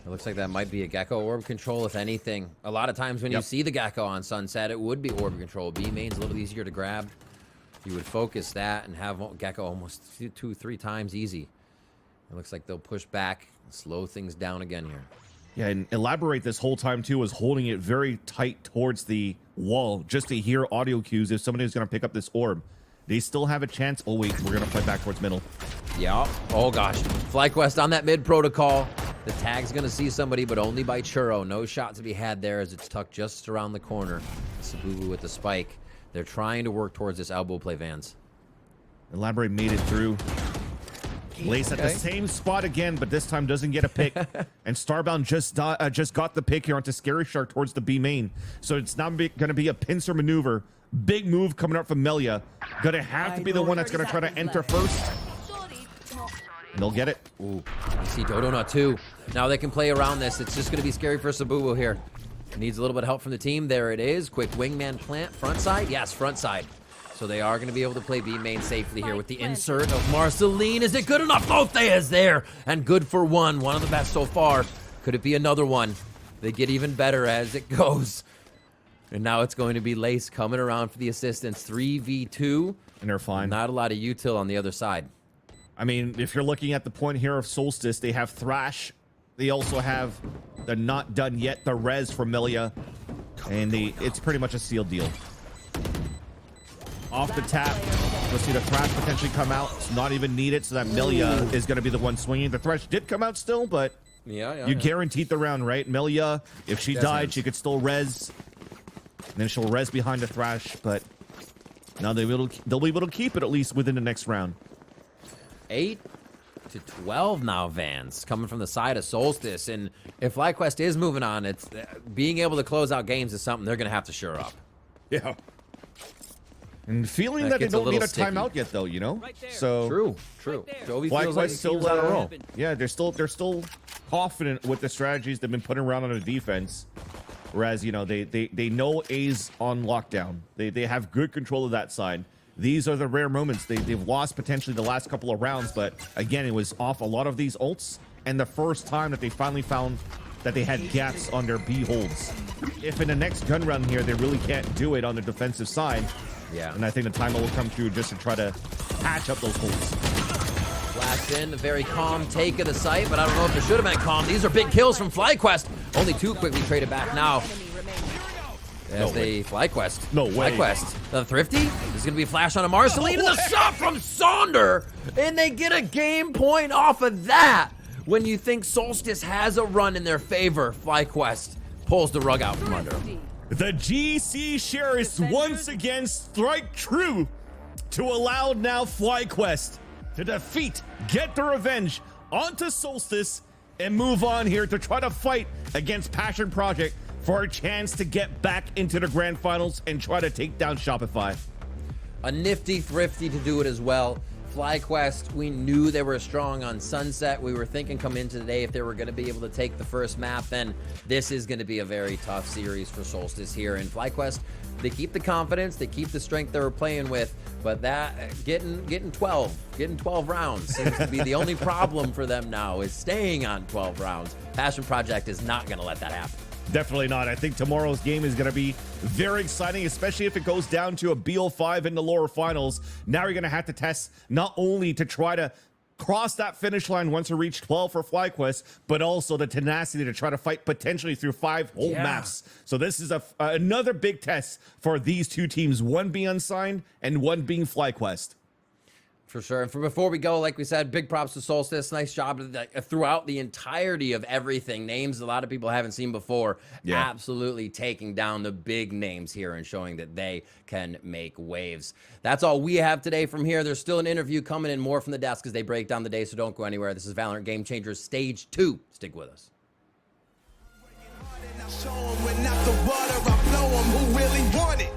It looks like that might be a Gecko orb control, if anything. A lot of times when you see the Gecko on Sunset, it would be orb control. B main's a little easier to grab. You would focus that and have Gecko almost 2-3 times easy. It looks like they'll push back, slow things down again here. Yeah, and Elaborate this whole time too was holding it very tight towards the wall just to hear audio cues if somebody was going to pick up this orb. They still have a chance. Oh wait, we're going to play back towards middle. Yeah. Oh gosh. FlyQuest on that mid protocol. The tag's going to see somebody, but only by Churro. No shot to be had there as it's tucked just around the corner. Sabubu with the spike. They're trying to work towards this elbow play, Vans. Elaborate made it through. Lace at the same spot again, but this time doesn't get a pick. And Starbound just got the pick here onto Scary Shark towards the B main. So it's now going to be a pincer maneuver. Big move coming up from Melia. Going to have to be the one that's going to try to enter first. And they'll get it. Ooh, you see Dodo not too. Now they can play around this. It's just going to be scary for Sabubu here. Needs a little bit of help from the team. There it is. Quick wingman plant. Front side? Yes, front side. So they are going to be able to play B main safely here with the insert of Marceline. Is it good enough? Both is there. And good for one. One of the best so far. Could it be another one? They get even better as it goes. And now it's going to be Lace coming around for the assistance. 3v2. And they're fine. Not a lot of util on the other side. I mean, if you're looking at the point here of Solstice, they have Thrash. They also have the not done yet, the res from Melia. And it's pretty much a sealed deal. Off the tap. We'll see the Thrash potentially come out. It's not even needed, so that Melia is going to be the one swinging. The Thrash did come out still, but you guaranteed the round, right? Melia, if she died, she could still res. And then she'll res behind the Thrash, but now they'll be able to keep it at least within the next round. 8-12 now, Vans, coming from the side of Solstice. And if FlyQuest is moving on, it's being able to close out games is something they're going to have to shore up. Yeah. And feeling that they don't need a timeout yet, though, you know? So true. Jovi feels like still on a roll. Yeah, they're still confident with the strategies they've been putting around on the defense. Whereas, you know, they know A's on lockdown. They have good control of that side. These are the rare moments. They've lost potentially the last couple of rounds, but again, it was off a lot of these ults, and the first time that they finally found that they had gaps on their B holds. If in the next gun run here, they really can't do it on the defensive side, and I think the timer will come through just to try to patch up those holes. Flashed in, a very calm take of the site, but I don't know if it should have been calm. These are big kills from FlyQuest. Only 2 quickly traded back now. As FlyQuest. No way. FlyQuest. The Thrifty. There's going to be a flash on a Marceline. And the shot from Sonder. And they get a game point off of that. When you think Solstice has a run in their favor, FlyQuest pulls the rug out from under them. The GC Sheriffs once again strike true to allow now FlyQuest to defeat, get the revenge onto Solstice, and move on here to try to fight against Passion Project for a chance to get back into the grand finals and try to take down Shopify. A nifty Thrifty to do it as well. FlyQuest, we knew they were strong on Sunset. We were thinking come into today if they were going to be able to take the first map, then this is going to be a very tough series for Solstice here. And FlyQuest, they keep the confidence, they keep the strength they were playing with, but that getting 12 rounds seems to be the only problem for them now, is staying on 12 rounds. Passion Project is not going to let that happen. Definitely not. I think tomorrow's game is going to be very exciting, especially if it goes down to a BO5 in the lower finals. Now you're going to have to test not only to try to cross that finish line once you reach 12 for FlyQuest, but also the tenacity to try to fight potentially through 5 whole maps. So this is another big test for these two teams, one being unsigned and one being FlyQuest. For sure. And before we go, like we said, big props to Solstice. Nice job throughout the entirety of everything. Names a lot of people haven't seen before. Yeah. Absolutely taking down the big names here and showing that they can make waves. That's all we have today from here. There's still an interview coming in, more from the desk as they break down the day, so don't go anywhere. This is VALORANT Game Changers Stage 2. Stick with us. Show 'em when not the water, I blow 'em who really want it.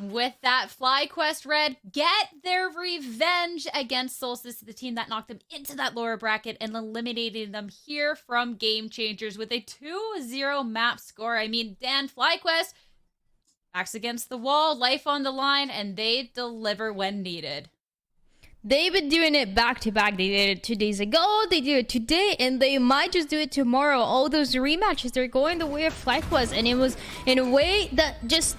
With that, FlyQuest Red get their revenge against Solstice, the team that knocked them into that lower bracket and eliminated them here from Game Changers with a 2-0 map score. I mean, Dan, FlyQuest, backs against the wall, life on the line, and they deliver when needed. They've been doing it back to back. They did it 2 days ago, they do it today, and they might just do it tomorrow. All those rematches, they're going the way of FlyQuest, and it was in a way that just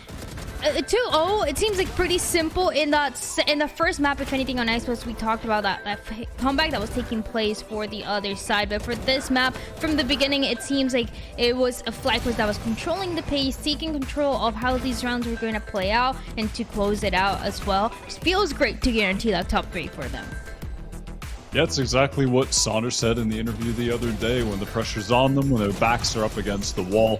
2-0, it seems like pretty simple in the first map. If anything, on Icebox we talked about that comeback that was taking place for the other side, but for this map from the beginning it seems like it was a FlyQuest that was controlling the pace, taking control of how these rounds were going to play out, and to close it out as well. It feels great to guarantee that top 3 for them. Yeah, it's exactly what Saunders said in the interview the other day. When the pressure's on them, when their backs are up against the wall,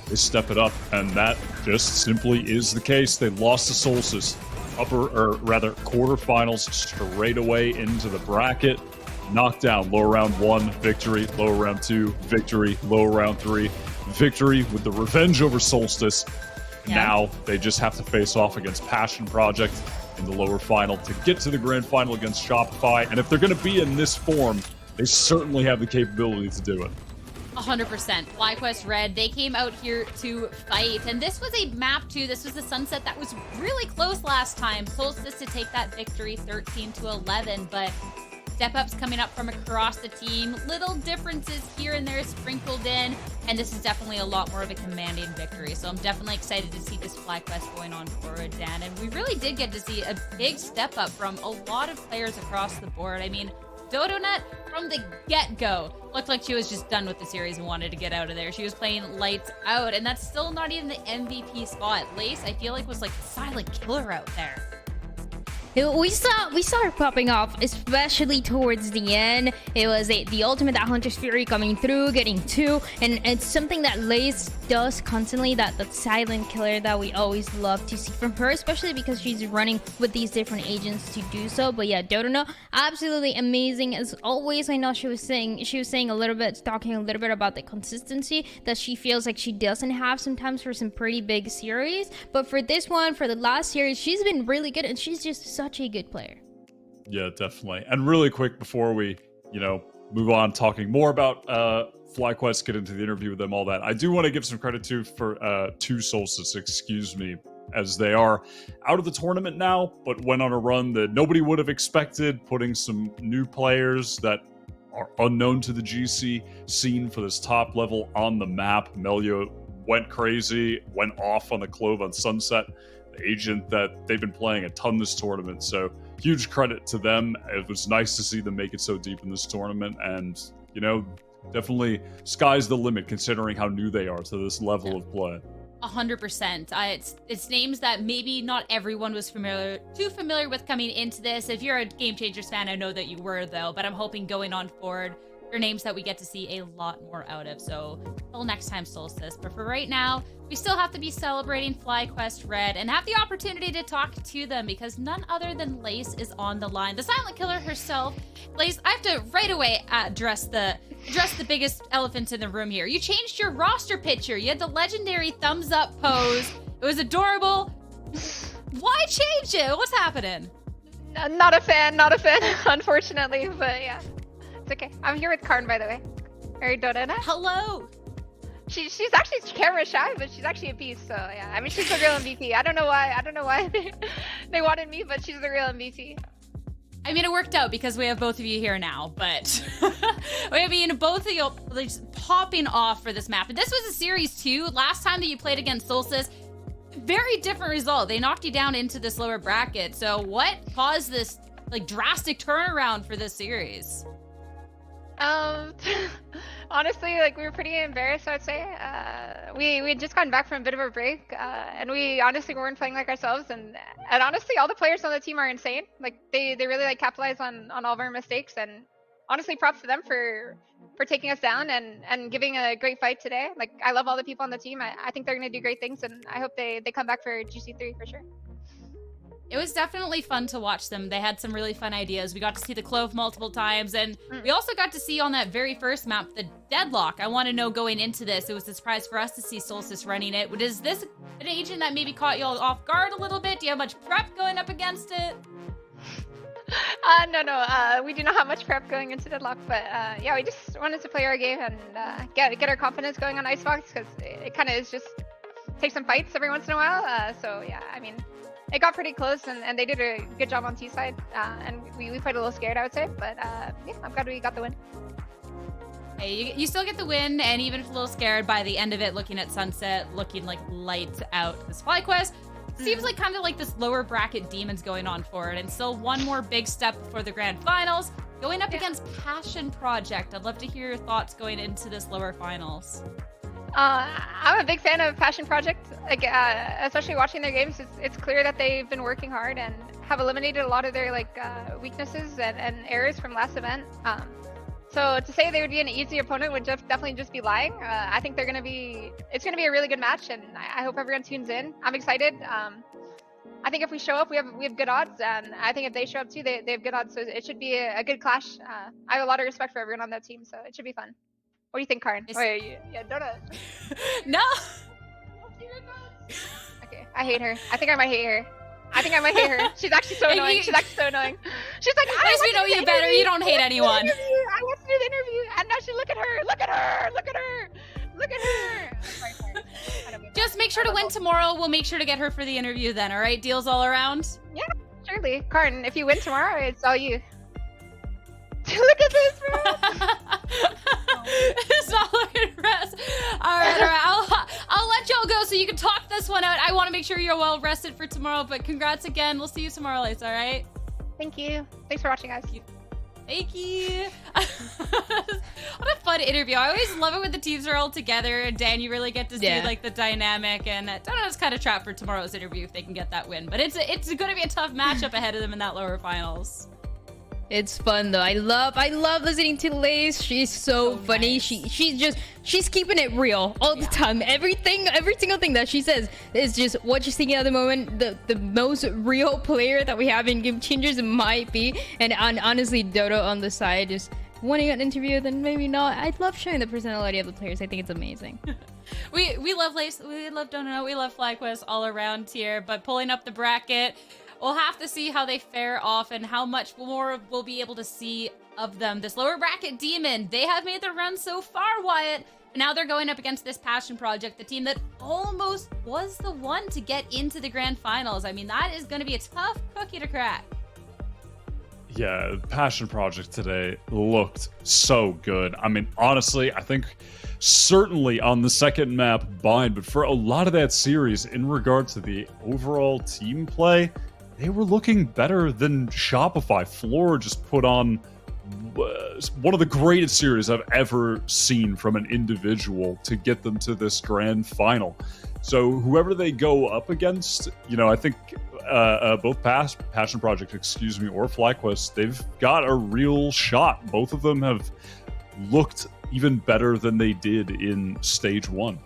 they step it up, and that just simply is the case. They lost to Solstice, quarterfinals straight away into the bracket. Knockdown, lower round 1, victory, lower round 2, victory, lower round 3, victory with the revenge over Solstice. Yeah. Now they just have to face off against Passion Project in the lower final to get to the grand final against Shopify. And if they're going to be in this form, they certainly have the capability to do it. 100%. FlyQuest Red, they came out here to fight. And this was a map too. This was the Sunset that was really close last time. Solstice to take that victory 13-11, but step-ups coming up from across the team. Little differences here and there sprinkled in, and this is definitely a lot more of a commanding victory. So I'm definitely excited to see this FlyQuest going on forward, Dan. And we really did get to see a big step-up from a lot of players across the board. I mean, Dodonut, from the get-go, looked like she was just done with the series and wanted to get out of there. She was playing lights out, and that's still not even the MVP spot. Lace, I feel like, was like a silent killer out there. We saw her popping off, especially towards the end. It was the ultimate, that Hunter's Fury coming through, getting 2, and it's something that Lace does constantly, that silent killer that we always love to see from her, especially because she's running with these different agents to do so. But yeah, Dodono, absolutely amazing as always. I know she was saying talking a little bit about the consistency that she feels like she doesn't have sometimes for some pretty big series, but for this one, for the last series, she's been really good, and she's just such a good player. Yeah, definitely. And really quick before we, move on talking more about FlyQuest, get into the interview with them, all that, I do want to give some credit to Solstice, as they are out of the tournament now, but went on a run that nobody would have expected, putting some new players that are unknown to the GC scene for this top level on the map. Melia went crazy, went off on the Clove on Sunset, agent that they've been playing a ton this tournament, so huge credit to them. It was nice to see them make it so deep in this tournament, and definitely sky's the limit considering how new they are to this level of play. 100%. It's names that maybe not everyone was too familiar with coming into this. If you're a Game Changers fan, I know that you were, though, but I'm hoping going on forward, they're names that we get to see a lot more out of. So until next time, Solstice. But for right now, we still have to be celebrating FlyQuest Red and have the opportunity to talk to them, because none other than Lace is on the line. The silent killer herself. Lace, I have to right away address the biggest elephant in the room here. You changed your roster picture. You had the legendary thumbs up pose. It was adorable. Why change it? What's happening? Not a fan, unfortunately, but yeah. It's okay. I'm here with Karn, by the way. Or Dodona. Hello. She's actually camera shy, but she's actually a beast. So yeah, I mean, she's the real MVP. I don't know why they wanted me, but she's the real MVP. I mean, it worked out because we have both of you here now, but I mean, both of you like popping off for this map. And this was a series too. Last time that you played against Solstice, very different result. They knocked you down into this lower bracket. So what caused this like drastic turnaround for this series? Honestly, like, we were pretty embarrassed, I'd say. We had just gotten back from a bit of a break, and we honestly weren't playing like ourselves, and honestly, all the players on the team are insane. Like, they really like capitalize on all of our mistakes, and honestly, props to them for taking us down and giving a great fight today. Like, I love all the people on the team. I think they're gonna do great things, and I hope they come back for GC3 for sure. It was definitely fun to watch them. They had some really fun ideas. We got to see the Clove multiple times, and we also got to see on that very first map, the Deadlock. I want to know, going into this, it was a surprise for us to see Solstice running it. Is this an agent that maybe caught you all off guard a little bit? Do you have much prep going up against it? No, we do not have much prep going into Deadlock, but yeah, we just wanted to play our game and get our confidence going on Icebox, because it kind of is just take some fights every once in a while. So yeah, I mean, it got pretty close, and they did a good job on T side, and we played a little scared, I would say, but yeah, I'm glad we got the win. Hey, you still get the win, and even if a little scared by the end of it, looking at Sunset, looking like lights out. This FlyQuest seems like kind of like this lower bracket demons going on forward, and still one more big step before the grand finals, going up against Passion Project. I'd love to hear your thoughts going into this lower finals. I'm a big fan of Passion Project, like, especially watching their games. It's clear that they've been working hard, and have eliminated a lot of their like weaknesses and errors from last event. So to say they would be an easy opponent would definitely just be lying. I think it's gonna be a really good match, and I hope everyone tunes in. I'm excited. I think if we show up, we have good odds, and I think if they show up too, they have good odds. So it should be a good clash. I have a lot of respect for everyone on that team, so it should be fun. What do you think, Karin? Yeah, Donut. No. Okay, I hate her. I think I might hate her. She's actually so annoying. She's like, As we know you better, you don't hate anyone. I want to do the interview, and now look at her. Sorry. I don't mean Just that. make sure to win tomorrow. We'll make sure to get her for the interview then, all right? Deals all around? Yeah, surely. Karin, if you win tomorrow, it's all you. Look at this, bro. It's not looking rest. All right. I'll let y'all go so you can talk this one out. I want to make sure you're well rested for tomorrow, but congrats again. We'll see you tomorrow, Lace, all right? Thank you. Thanks for watching, guys. Thank you. What a fun interview. I always love it when the teams are all together, and Dan, you really get to see like the dynamic, and I don't know, it's kind of trapped for tomorrow's interview if they can get that win, but it's going to be a tough matchup ahead of them in that lower finals. It's fun though. I love listening to Lace. She's so funny. Nice. She's keeping it real all the time. Every single thing that she says is just what she's thinking at the moment. The most real player that we have in Game Changers might be. And honestly, Dodo on the side just wanting an interview, then maybe not. I love showing the personality of the players. I think it's amazing. We love Lace. We love Dono. We love FlyQuest all around here. But pulling up the bracket, we'll have to see how they fare off and how much more we'll be able to see of them. This lower bracket Demon, they have made their run so far, Wyatt. But now they're going up against this Passion Project, the team that almost was the one to get into the grand finals. I mean, that is going to be a tough cookie to crack. Yeah, Passion Project today looked so good. I mean, honestly, I think certainly on the second map Bind, but for a lot of that series, in regard to the overall team play, they were looking better than Shopify. Floor just put on one of the greatest series I've ever seen from an individual to get them to this grand final. So whoever they go up against, you know, I think both Passion Project, or FlyQuest, they've got a real shot. Both of them have looked even better than they did in stage 1.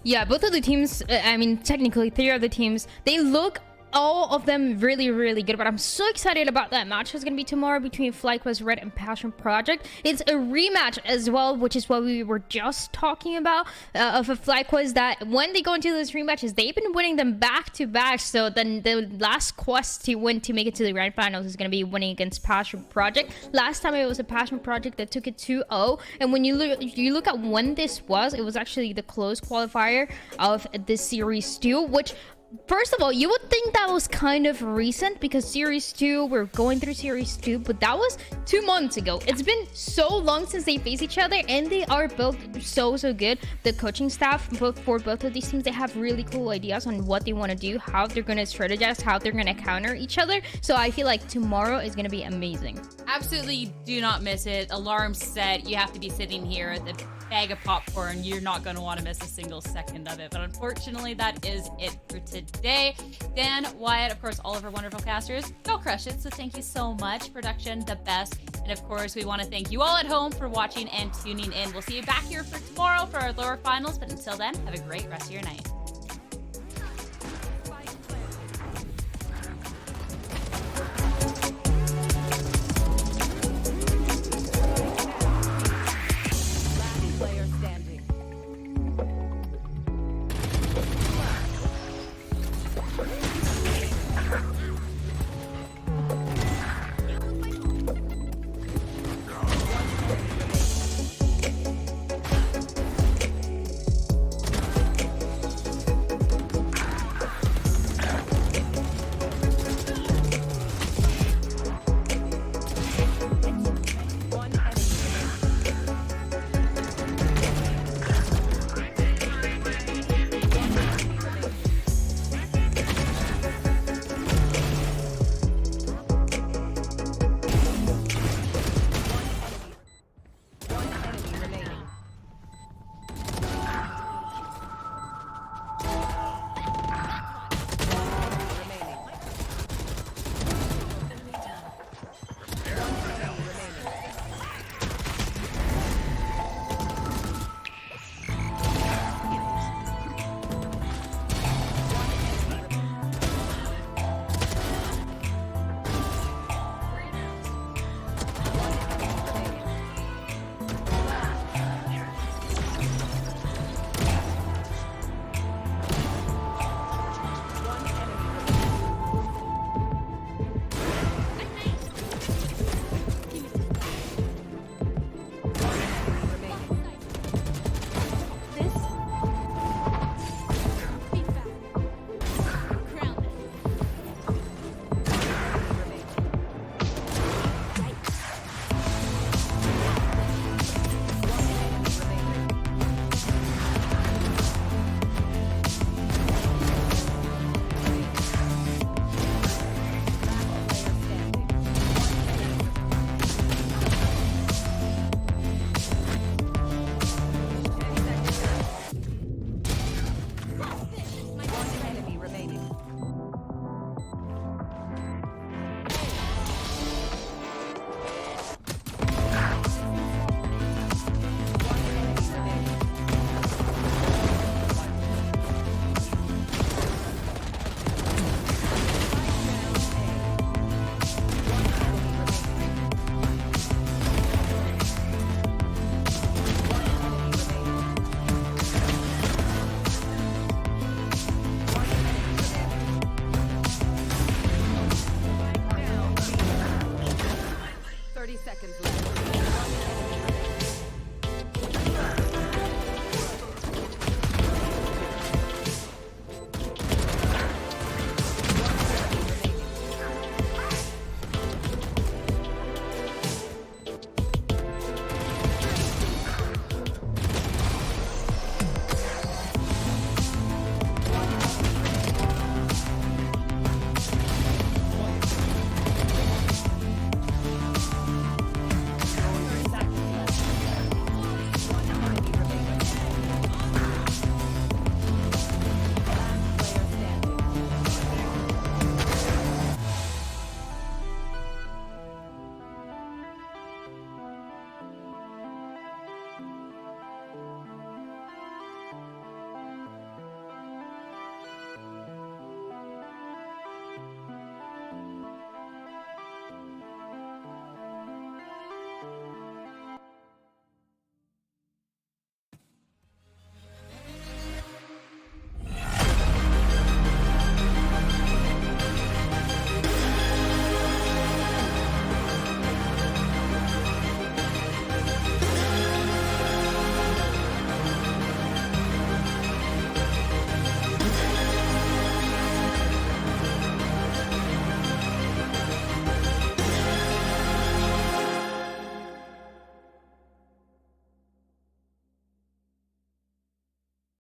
Yeah, both of the teams, I mean, technically 3 of the teams, they look all of them really, really good. But I'm so excited about that match that's going to be tomorrow between FlyQuest Red and Passion Project. It's a rematch as well, which is what we were just talking about of a FlyQuest, that when they go into those rematches, they've been winning them back to back. So then the last quest to win to make it to the grand finals is going to be winning against Passion Project. Last time it was a Passion Project that took it 2-0. And when you look at when this was, it was actually the close qualifier of this series 2, which, first of all, you would think that was kind of recent because Series 2, we're going through Series 2, but that was 2 months ago. It's been so long since they face each other, and they are both so good. The coaching staff, for both of these teams, they have really cool ideas on what they want to do, how they're going to strategize, how they're going to counter each other. So I feel like tomorrow is going to be amazing. Absolutely do not miss it. Alarm set. You have to be sitting here at the bag of popcorn. You're not going to want to miss a single second of it. But unfortunately, that is it for today. Dan, Wyatt, of course, all of our wonderful casters, go crush it. So thank you so much. Production, the best. And of course, we want to thank you all at home for watching and tuning in. We'll see you back here for tomorrow for our lower finals. But until then, have a great rest of your night.